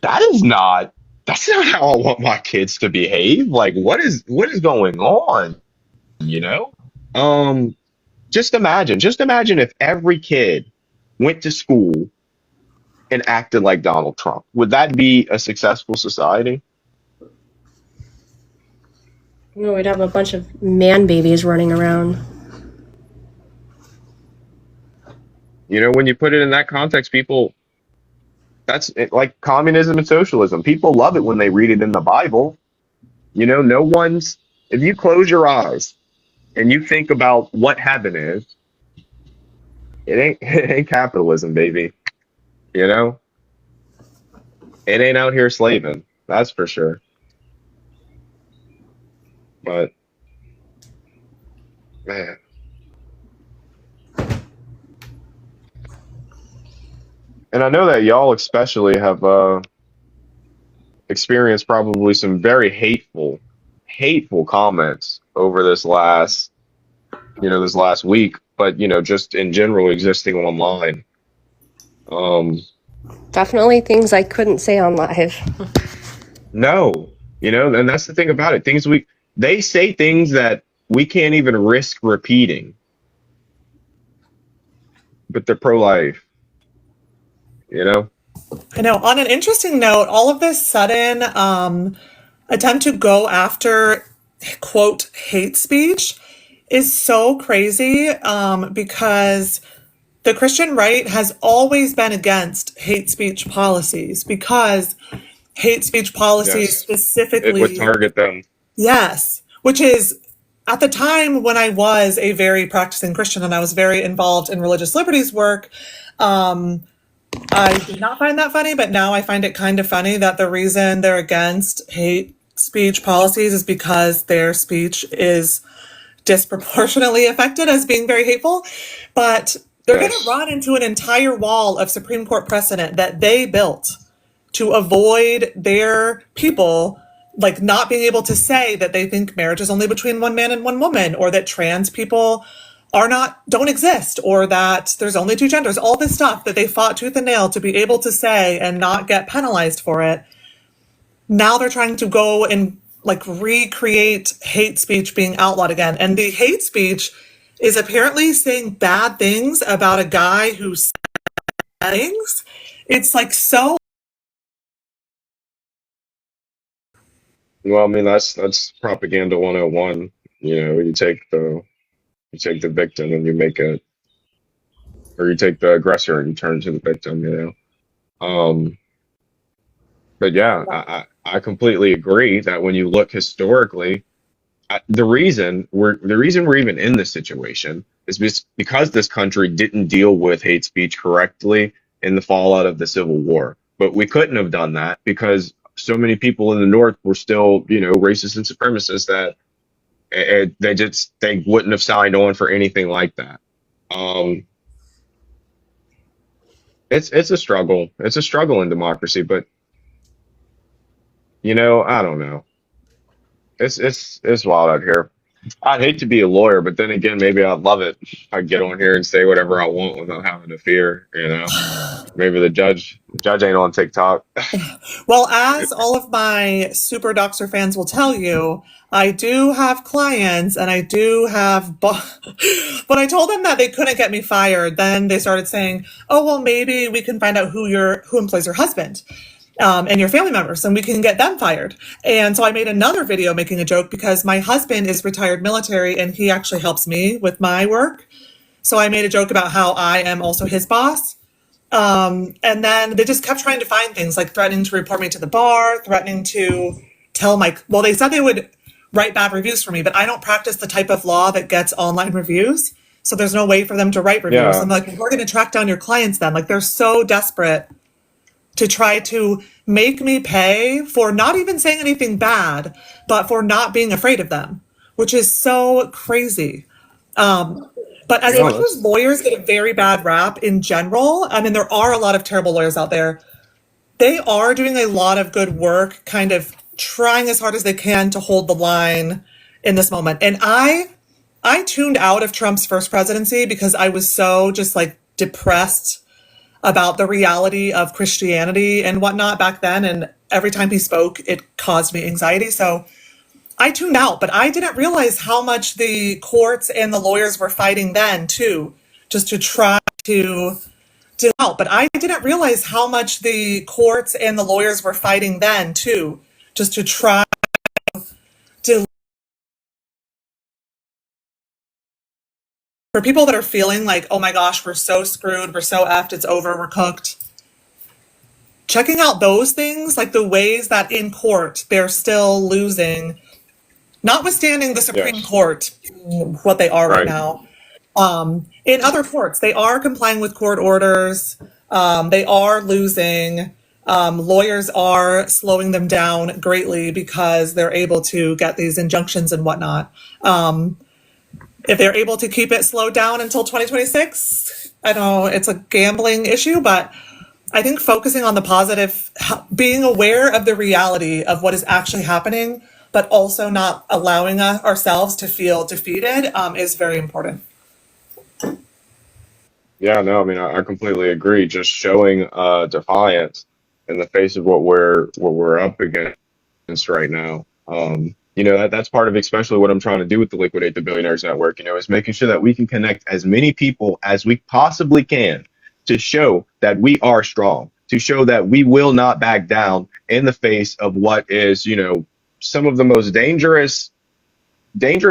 that is not, that's not how I want my kids to behave. Like, what is going on? You know? Um, just imagine if every kid went to school and acted like Donald Trump. Would that be a successful society?
we'd have a bunch of man babies running around.
When you put it in that context, people, that's it, like communism and socialism. People love it when they read it in the Bible. No one's, if you close your eyes and you think about what heaven is, it ain't capitalism, baby. You know, it ain't out here slaving. That's for sure. But man, and I know that y'all especially have experienced probably some very hateful comments over this last week, but just in general existing online. Um,
Definitely things I couldn't say on live.
no, and that's the thing about it. They say things that we can't even risk repeating, but they're pro-life, you know?
I know. On an interesting note, all of this sudden attempt to go after quote hate speech is so crazy because the Christian right has always been against hate speech policies because hate speech policies
Yes. It would
specifically
target them.
Yes, which is at the time when I was a very practicing Christian and I was very involved in religious liberties work, um, I did not find that funny, but now I find it kind of funny that the reason they're against hate speech policies is because their speech is disproportionately affected as being very hateful. But they're going to
Yes.
run into an entire wall of Supreme Court precedent that they built to avoid their people like not being able to say that they think marriage is only between one man and one woman, or that trans people don't exist, or that there's only two genders, all this stuff that they fought tooth and nail to be able to say and not get penalized for it. Now they're trying to go and like recreate hate speech being outlawed again. And the hate speech is apparently saying bad things about a guy who said things. It's like so.
Well, I mean, that's propaganda 101. You take the victim and you make it, or you take the aggressor and you turn into the victim. Um, but yeah, I completely agree that when you look historically, the reason we're even in this situation is because this country didn't deal with hate speech correctly in the fallout of the Civil War. But we couldn't have done that because so many people in the North were still, racist and supremacists that they wouldn't have signed on for anything like that. Um, it's a struggle. It's a struggle in democracy, but I don't know. It's wild out here. I'd hate to be a lawyer, but then again, maybe I'd love it. I'd get on here and say whatever I want without having to fear. Maybe the judge ain't on TikTok.
Well, as all of my Super Doxer fans will tell you, I do have clients and I do have. When I told them that they couldn't get me fired, then they started saying, "Oh, well, maybe we can find out who employs your husband." And your family members, and we can get them fired. And so I made another video making a joke because my husband is retired military and he actually helps me with my work. So I made a joke about how I am also his boss. And then they just kept trying to find things like threatening to report me to the bar, threatening to well, they said they would write bad reviews for me, but I don't practice the type of law that gets online reviews. So there's no way for them to write reviews.
Yeah,
I'm like, we're going to track down your clients then. Like they're so desperate to try to make me pay for not even saying anything bad, but for not being afraid of them, which is so crazy. But as
no,
much as lawyers get a very bad rap in general, I mean, there are a lot of terrible lawyers out there. They are doing a lot of good work, kind of trying as hard as they can to hold the line in this moment. And I tuned out of Trump's first presidency because I was so just like depressed about the reality of Christianity and whatnot back then. And every time he spoke, it caused me anxiety. So I tuned out, but I didn't realize how much the courts and the lawyers were fighting then too, just to try to help. But I didn't realize how much the courts and the lawyers were fighting then too, just to try to, for people that are feeling like, oh my gosh, we're so screwed, we're so effed, it's over, we're cooked. Checking out those things, like the ways that in court they're still losing, notwithstanding the Supreme
yes,
Court, what they are right
right.
now. In other courts, they are complying with court orders. They are losing. Lawyers are slowing them down greatly because they're able to get these injunctions and whatnot. If they're able to keep it slowed down until 2026, I don't know, it's a gambling issue, but I think focusing on the positive, being aware of the reality of what is actually happening, but also not allowing ourselves to feel defeated, is very important.
Yeah, no, I mean, I completely agree. Just showing defiance in the face of what we're up against right now. That's part of especially what I'm trying to do with the Liquidate the Billionaires Network. Is making sure that we can connect as many people as we possibly can to show that we are strong, to show that we will not back down in the face of what is, some of the most dangerous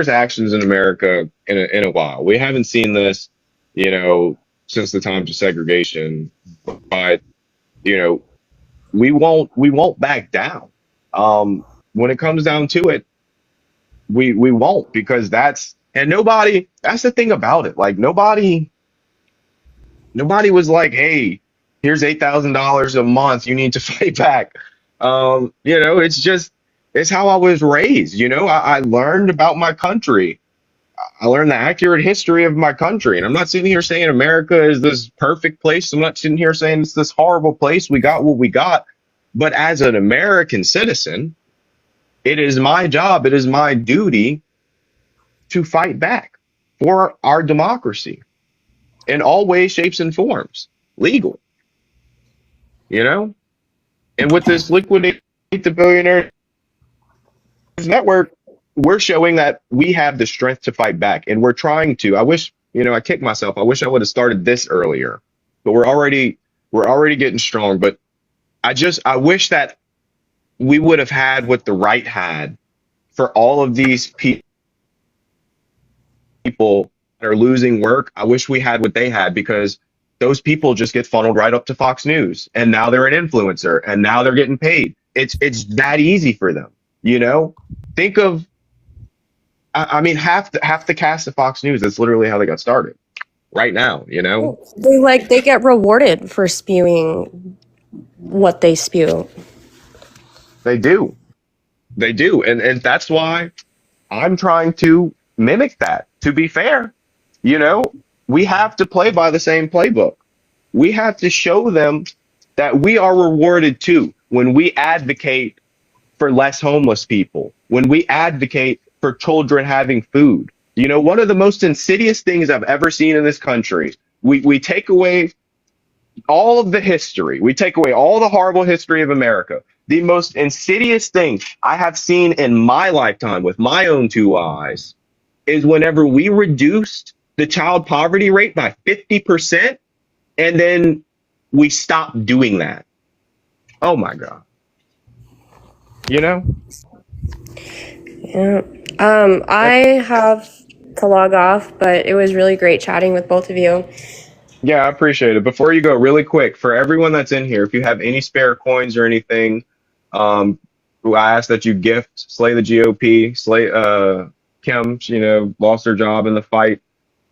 actions in America in a while. We haven't seen this, you know, since the times of segregation, but you know, we won't back down. When it comes down to it, we won't, because that's the thing about it. Like nobody was like, hey, here's $8,000 a month, you need to fight back. It's how I was raised. I learned about my country. I learned the accurate history of my country. And I'm not sitting here saying America is this perfect place. I'm not sitting here saying it's this horrible place. We got what we got. But as an American citizen, it is my job, it is my duty to fight back for our democracy in all ways, shapes, and forms, legal, you know? And with this liquidate the billionaire network, we're showing that we have the strength to fight back, and we're trying to. I wish, I kicked myself. I wish I would have started this earlier, but we're already getting strong. But I wish that we would have had what the right had for all of these people that are losing work. I wish we had what they had, because those people just get funneled right up to Fox News, and now they're an influencer, and now they're getting paid. It's that easy for them, Think of, I mean, half the cast of Fox News. That's literally how they got started. Right now,
They get rewarded for spewing what they spew.
they do, and that's why I'm trying to mimic that. To be fair, we have to play by the same playbook. We have to show them that we are rewarded too when we advocate for less homeless people, when we advocate for children having food. One of the most insidious things I've ever seen in this country, we take away all of the history, we take away all the horrible history of America. The most insidious thing I have seen in my lifetime with my own two eyes is whenever we reduced the child poverty rate by 50%, and then we stopped doing that. Oh my God.
Yeah. I have to log off, but it was really great chatting with both of you.
Yeah, I appreciate it. Before you go, really quick, for everyone that's in here, if you have any spare coins or anything, I ask that you gift Slay the GOP. Kim, lost her job in the fight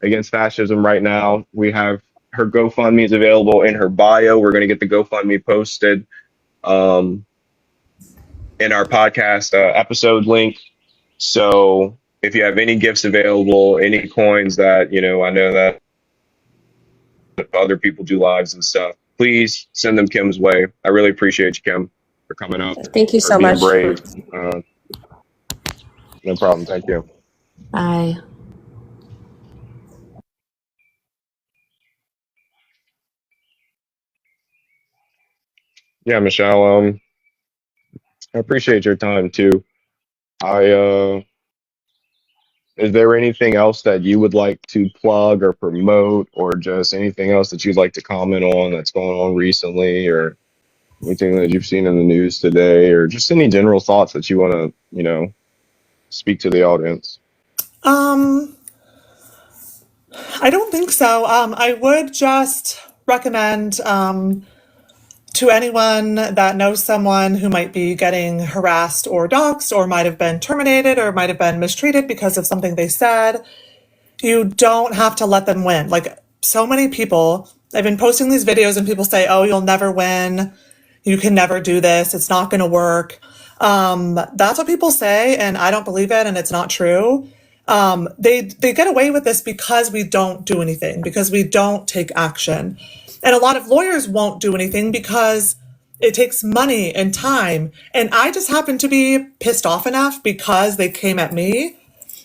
against fascism right now. We have her GoFundMe is available in her bio. We're going to get the GoFundMe posted in our podcast episode link. So if you have any gifts available, any coins that, I know that other people do lives and stuff, please send them Kim's way. I really appreciate you, Kim, for coming up.
Thank you so
being
much.
brave. No problem. Thank you.
Bye.
Yeah, Michelle, I appreciate your time too. Is there anything else that you would like to plug or promote, or just anything else that you'd like to comment on that's going on recently, or anything that you've seen in the news today, or just any general thoughts that you want to, speak to the audience?
I don't think so. I would just recommend to anyone that knows someone who might be getting harassed or doxxed, or might have been terminated, or might have been mistreated because of something they said, you don't have to let them win. Like, so many people, I've been posting these videos and people say, oh, you'll never win. You can never do this. It's not going to work. That's what people say, and I don't believe it, and it's not true. They get away with this because we don't do anything, because we don't take action. And a lot of lawyers won't do anything because it takes money and time. And I just happen to be pissed off enough because they came at me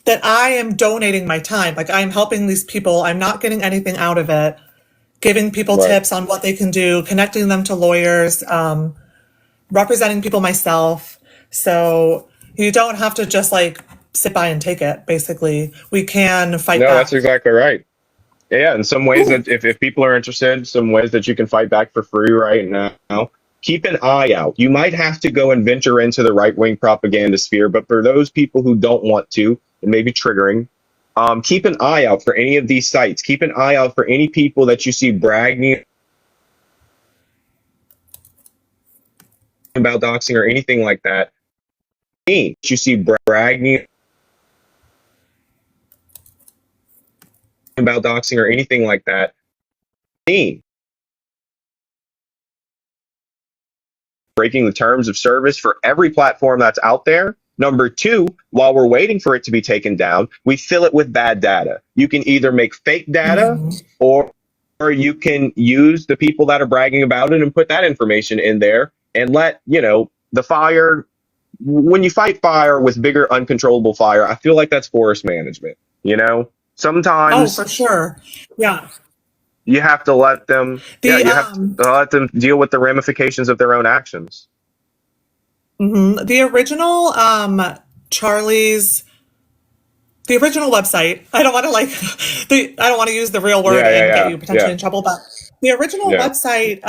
that I am donating my time. Like, I'm helping these people. I'm not getting anything out of it. Giving people
Right.
tips on what they can do, connecting them to lawyers, representing people myself. So you don't have to just sit by and take it, basically. We can fight
No,
back.
that's exactly right. Yeah, in some ways that if people are interested, some ways that you can fight back for free right now. Keep an eye out. You might have to go and venture into the right-wing propaganda sphere, but for those people who don't want to, it may be triggering. Keep an eye out for any of these sites. Keep an eye out for any people that you see bragging about doxing or anything like that. You see bragging about doxing or anything like that, breaking the terms of service for every platform that's out there. Number two, while we're waiting for it to be taken down, we fill it with bad data. You can either make fake data or you can use the people that are bragging about it and put that information in there and let, the fire, when you fight fire with bigger uncontrollable fire, I feel like that's forest management,
Oh,
sometimes
for sure. Yeah.
you have to let them,
The
you have to let them deal with the ramifications of their own actions.
the original Charlie's the original website. I don't want to I don't want to use the real word
Yeah,
and get
yeah,
you potentially
yeah,
in trouble, but the original
yeah,
website,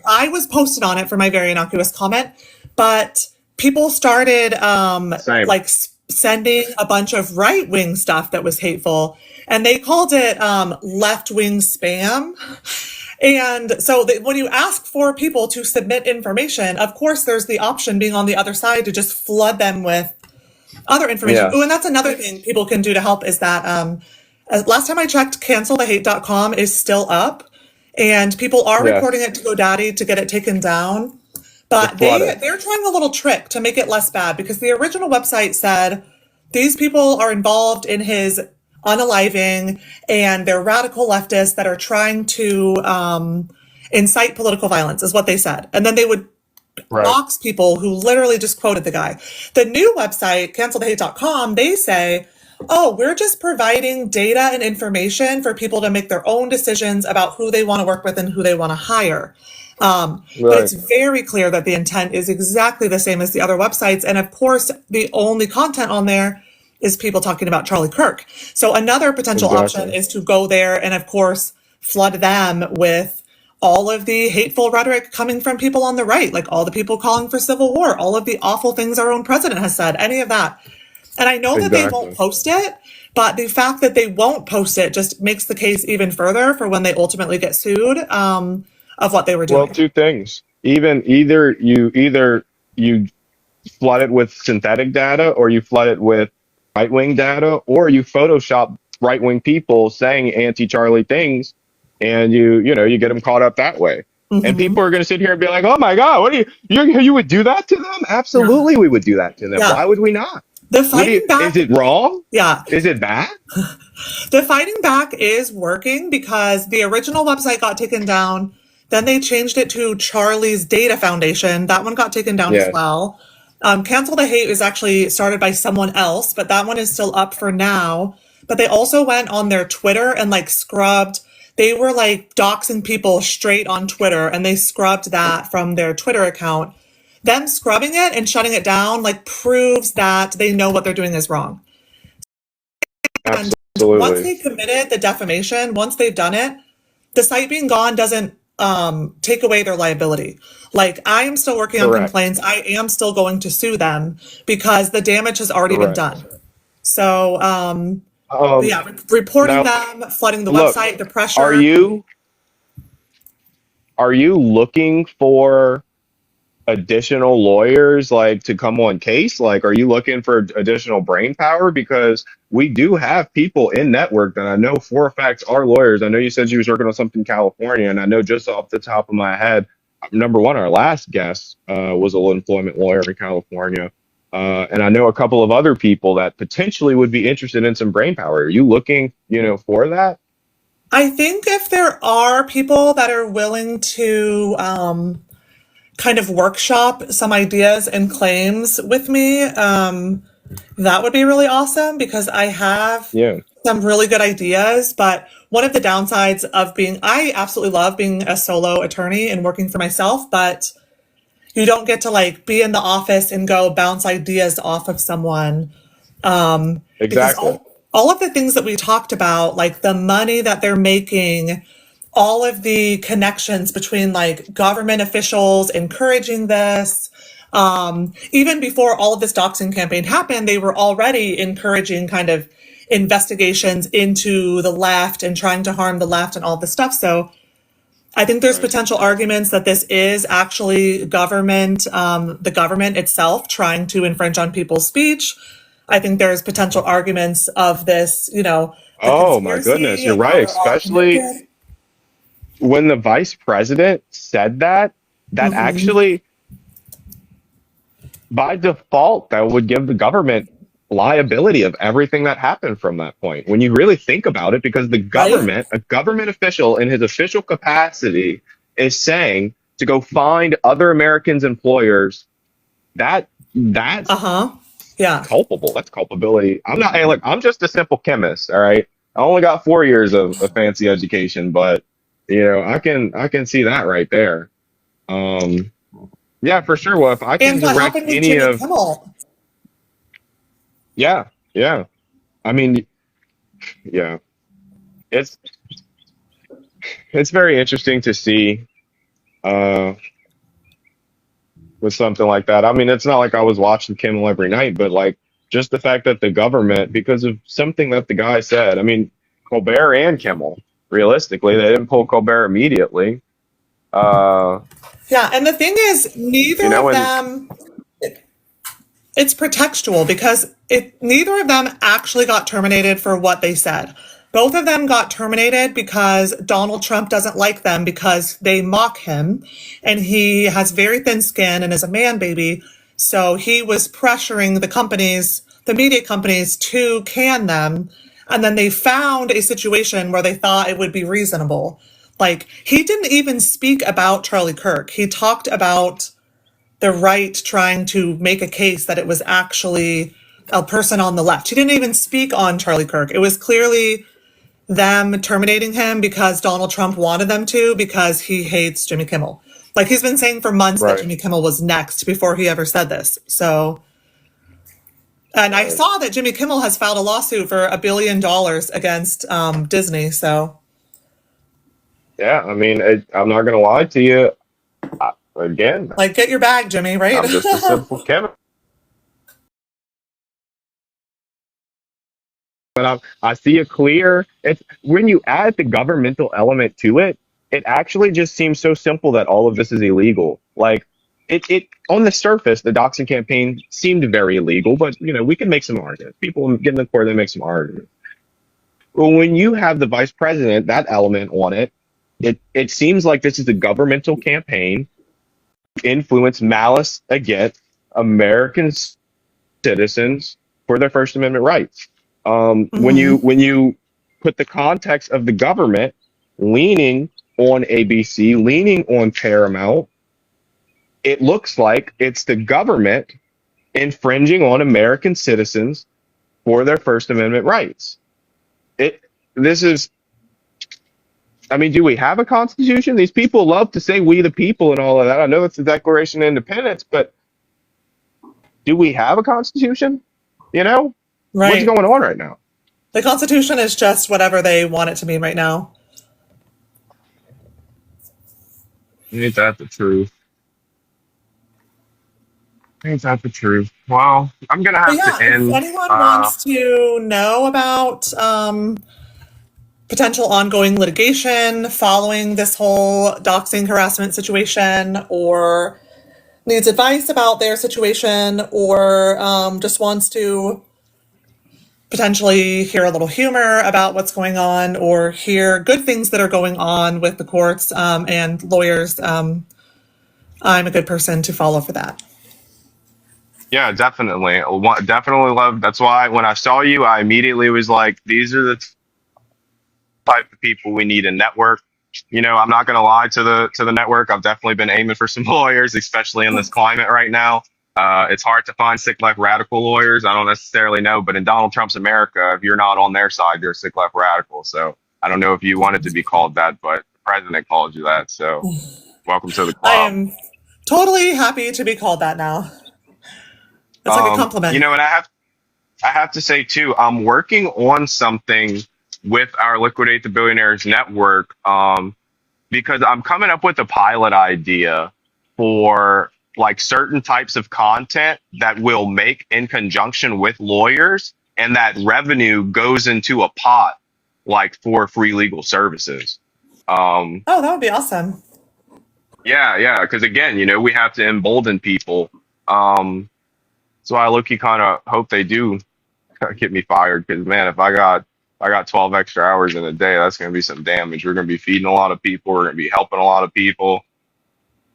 I was posted on it for my very innocuous comment, but people started
same.
sending a bunch of right wing stuff that was hateful, and they called it left wing spam. And so when you ask for people to submit information, of course, there's the option being on the other side to just flood them with other information. Oh, and
Yes,
that's another thing people can do to help is that last time I checked, cancelthehate.com is still up, and people are reporting
yes.
it to GoDaddy to get it taken down.
To
But
flood it.
they're trying a little trick to make it less bad, because the original website said these people are involved in his unaliving and they're radical leftists that are trying to incite political violence, is what they said. And then they would
Right.
dox people who literally just quoted the guy. The new website, cancelthehate.com, they say, oh, we're just providing data and information for people to make their own decisions about who they want to work with and who they want to hire. But
Right.
it's very clear that the intent is exactly the same as the other websites. And of course, the only content on there is people talking about Charlie Kirk. So another potential option
Exactly.
is to go there and, of course, flood them with all of the hateful rhetoric coming from people on the right, like all the people calling for civil war, all of the awful things our own president has said, any of that. And I know that they won't
Exactly.
post it, but the fact that they won't post it just makes the case even further for when they ultimately get sued, of what they were
Well,
doing.
two things. Either you flood it with synthetic data, or you flood it with right wing data, or you Photoshop right wing people saying anti Charlie things, and you get them caught up that way. And
Hmm.
people are going to sit here and be like, "Oh my God, what do you would do that to them?
Yeah.
Absolutely, we would do that to them.
Yeah.
Why would we not?
The
What do you?
fighting back,
Is it wrong?
yeah.
Is it bad?"
The fighting back is working because the original website got taken down. Then they changed it to Charlie's Data Foundation. That one got taken down as
Yes.
well. Cancel the Hate is actually started by someone else, but that one is still up for now. But they also went on their Twitter and scrubbed. They were doxing people straight on Twitter, and they scrubbed that from their Twitter account. Them scrubbing it and shutting it down proves that they know what they're doing is wrong. And once
Absolutely.
they committed the defamation, once they've done it, the site being gone doesn't take away their liability. I am still working on
Correct.
complaints. I am still going to sue them because the damage has already been
Correct.
done. So,
Um,
yeah, reporting
Now,
them, flooding the
look,
website, the
are
pressure.
you are you looking for additional lawyers to come on case? Are you looking for additional brain power? Because we do have people in network that I know for a fact are lawyers. I know you said you was working on something in California, and I know just off the top of my head, number one, our last guest was an employment lawyer in California. And I know a couple of other people that potentially would be interested in some brain power. Are you looking, for that?
I think if there are people that are willing to kind of workshop some ideas and claims with me, that would be really awesome because I have
Yeah,
some really good ideas. But one of the downsides of I absolutely love being a solo attorney and working for myself, but you don't get to be in the office and go bounce ideas off of someone. Because
exactly.
all of the things that we talked about, like the money that they're making, all of the connections between government officials encouraging this, even before all of this doxing campaign happened, they were already encouraging kind of investigations into the left and trying to harm the left and all this stuff. So I think there's
Right.
potential arguments that this is actually government, the government itself trying to infringe on people's speech. I think there's potential arguments of this, the
Oh my goodness,
conspiracy
you're
and how
right.
they're all
Especially
connected.
when the vice president said that, that actually, by default, that would give the government liability of everything that happened from that point. When you really think about it, because the
Right?
government, a government official in his official capacity, is saying to go find other Americans' employers, that's
Uh-huh. Yeah.
culpable. That's culpability. I'm not, hey, look, I'm just a simple chemist, all right? I only got 4 years of fancy education, but I can see that right there. Um, yeah, for sure. Well, if I can
And what
direct
happened with
any
Jimmy
of,
Kimmel?
yeah, yeah. I mean, yeah, it's it's very interesting to see uh with something like that. I mean, it's not like I was watching Kimmel every night, but like just the fact that the government, because of something that the guy said, I mean, Colbert and Kimmel, realistically, they didn't pull Colbert immediately. Uh,
Yeah, and the thing is, neither of
and
them, it's pretextual because neither of them actually got terminated for what they said. Both of them got terminated because Donald Trump doesn't like them because they mock him and he has very thin skin and is a man baby. So he was pressuring the companies, the media companies, to can them. And then they found a situation where they thought it would be reasonable. Like, he didn't even speak about Charlie Kirk. He talked about the right trying to make a case that it was actually a person on the left. He didn't even speak on Charlie Kirk. It was clearly them terminating him because Donald Trump wanted them to because he hates Jimmy Kimmel. Like, he's been saying for months that
right,
Jimmy Kimmel was next before he ever said this. So, and I
right,
saw that Jimmy Kimmel has filed a lawsuit for $1 billion against Disney. So,
yeah. I mean, I'm not gonna lie to you. Again,
like, get your bag, Jimmy, right?
I'm just a simple chemist. But I see a clear. It's when you add the governmental element to it, it actually just seems so simple that all of this is illegal. Like it on the surface, the doxing campaign seemed very illegal, but we can make some arguments. People get in the court, they make some arguments. Well, when you have the vice president, that element on it, it seems like this is a governmental campaign to influence malice against American citizens for their First Amendment rights. When you
Hmm.
when you put the context of the government leaning on ABC, leaning on Paramount, it looks like it's the government infringing on American citizens for their First Amendment rights. It this is I mean, do we have a constitution? These people love to say we the people and all of that. I know it's the Declaration of Independence, but do we have a constitution? You know? What's
Right.
going on right now?
The Constitution is just whatever they want it to mean right now.
Ain't that the truth? Ain't that the truth? Well, I'm gonna
But
have to
yeah, if
end.
anyone wants to know about potential ongoing litigation following this whole doxing harassment situation, or needs advice about their situation, or just wants to potentially hear a little humor about what's going on, or hear good things that are going on with the courts and lawyers, I'm a good person to follow for that.
Yeah, definitely. Definitely love. That's why when I saw you, I immediately was like, these are the type of people we need in network. I'm not gonna lie to the network. I've definitely been aiming for some lawyers, especially in this climate right now. It's hard to find sick left radical lawyers. I don't necessarily know, but in Donald Trump's America, if you're not on their side, you're a sick left radical. So I don't know if you wanted to be called that, but the president called you that. So welcome to the
I
club.
am totally happy to be called that now. It's like a compliment.
And I have to say too, I'm working on something with our Liquidate the Billionaires network, because I'm coming up with a pilot idea for like certain types of content that will make in conjunction with lawyers, and that revenue goes into a pot like for free legal services. Um,
Oh, that would be awesome.
yeah, yeah, because again, we have to embolden people. So I look, you kind of hope they do get me fired because man, if I got I got 12 extra hours in a day. That's going to be some damage. We're going to be feeding a lot of people. We're going to be helping a lot of people.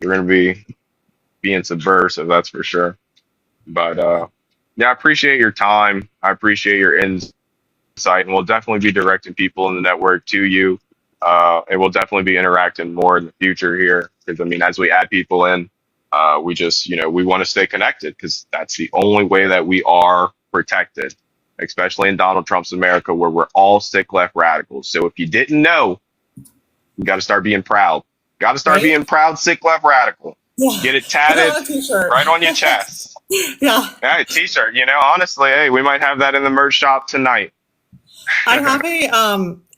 We're going to be being subversive, that's for sure. But yeah, I appreciate your time. I appreciate your insight, and we'll definitely be directing people in the network to you. And we'll definitely be interacting more in the future here because I mean, as we add people in, we just we want to stay connected because that's the only way that we are protected, especially in Donald Trump's America where we're all sick left radicals. So if you didn't know, you got to start being proud. Got to start
Right?
being proud, sick left radical.
Yeah.
Get it
Put it
tatted
on a t-shirt.
right on your chest.
Yeah.
Yeah, t-shirt. Honestly, hey, we might have that in the merch shop tonight.
I have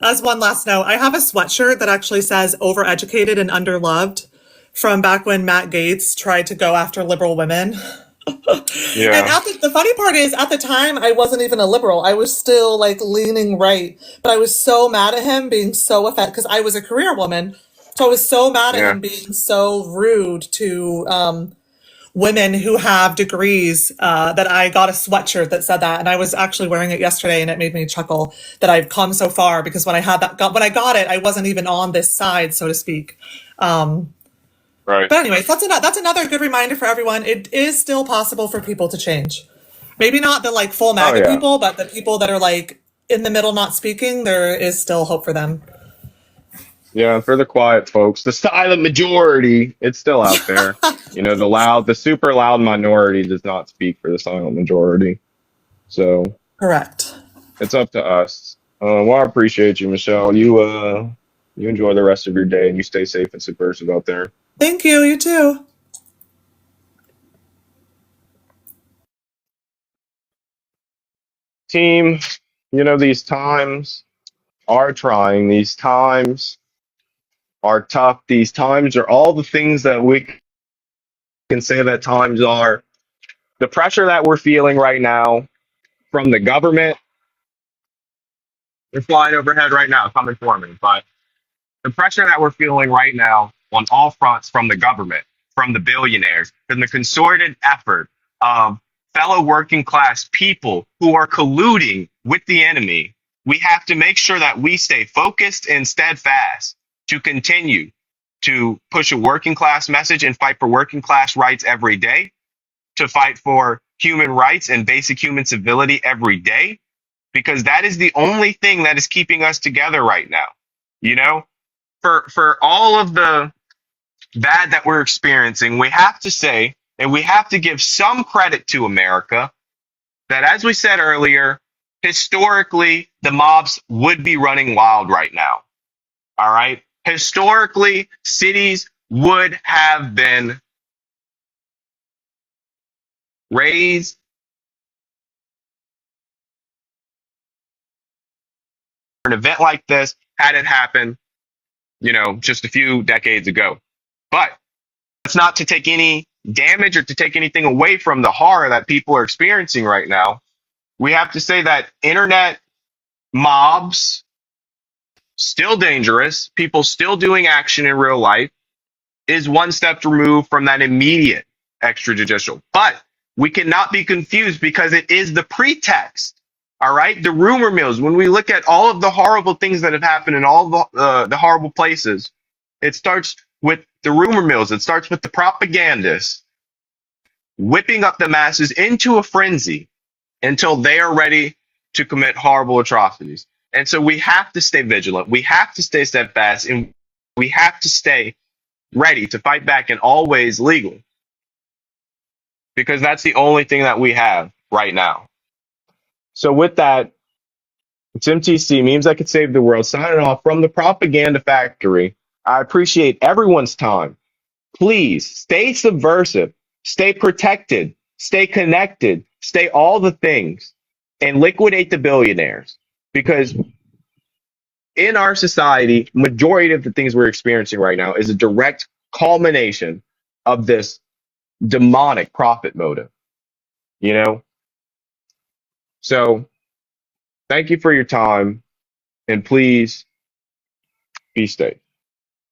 as one last note, I have a sweatshirt that actually says overeducated and underloved from back when Matt Gaetz tried to go after liberal women. And
Yeah,
the funny part is, at the time, I wasn't even a liberal. I was still like leaning right, but I was so mad at him being so offended because I was a career woman. So I was so mad at
yeah.
him being so rude to women who have degrees that I got a sweatshirt that said that, and I was actually wearing it yesterday, and it made me chuckle that I've come so far because when when I got it, I wasn't even on this side, so to speak.
Right.
But anyways, that's another good reminder for everyone. It is still possible for people to change. Maybe not the like full
Oh
MAGA
yeah.
people, but the people that are like in the middle, not speaking. There is still hope for them.
Yeah, for the quiet folks, the silent majority, it's still out there. The super loud minority does not speak for the silent majority. So
Correct.
it's up to us. Well, I appreciate you, Michelle. You enjoy the rest of your day and you stay safe and subversive out there.
Thank you. You too.
Team, these times are trying. These times are tough. These times are all the things that we can say that times are. The pressure that we're feeling right now from the government, they're flying overhead right now, coming for me. But the pressure that we're feeling right now on all fronts from the government, from the billionaires, from the concerted effort of fellow working class people who are colluding with the enemy, we have to make sure that we stay focused and steadfast to continue to push a working class message and fight for working class rights every day, to fight for human rights and basic human civility every day, because that is the only thing that is keeping us together right now. You know, for all of the bad that we're experiencing, we have to say, and we have to give some credit to America, that as we said earlier, historically, the mobs would be running wild right now. All right. Historically, cities would have been raised for an event like this had it happen, just a few decades ago. But it's not to take any damage or to take anything away from the horror that people are experiencing right now. We have to say that internet mobs still dangerous, people still doing action in real life is one step removed from that immediate extrajudicial. But we cannot be confused because it is the pretext. All right. The rumor mills, when we look at all of the horrible things that have happened in all the horrible places, it starts with the rumor mills. It starts with the propagandists whipping up the masses into a frenzy until they are ready to commit horrible atrocities. And so we have to stay vigilant. We have to stay steadfast, and we have to stay ready to fight back in all ways legal, because that's the only thing that we have right now. So with that, it's MTC, memes that could save the world, signing off from the propaganda factory. I appreciate everyone's time. Please stay subversive, stay protected, stay connected, stay all the things, and liquidate the billionaires. Because in our society, majority of the things we're experiencing right now is a direct culmination of this demonic profit motive, you know? So thank you for your time, and please be safe.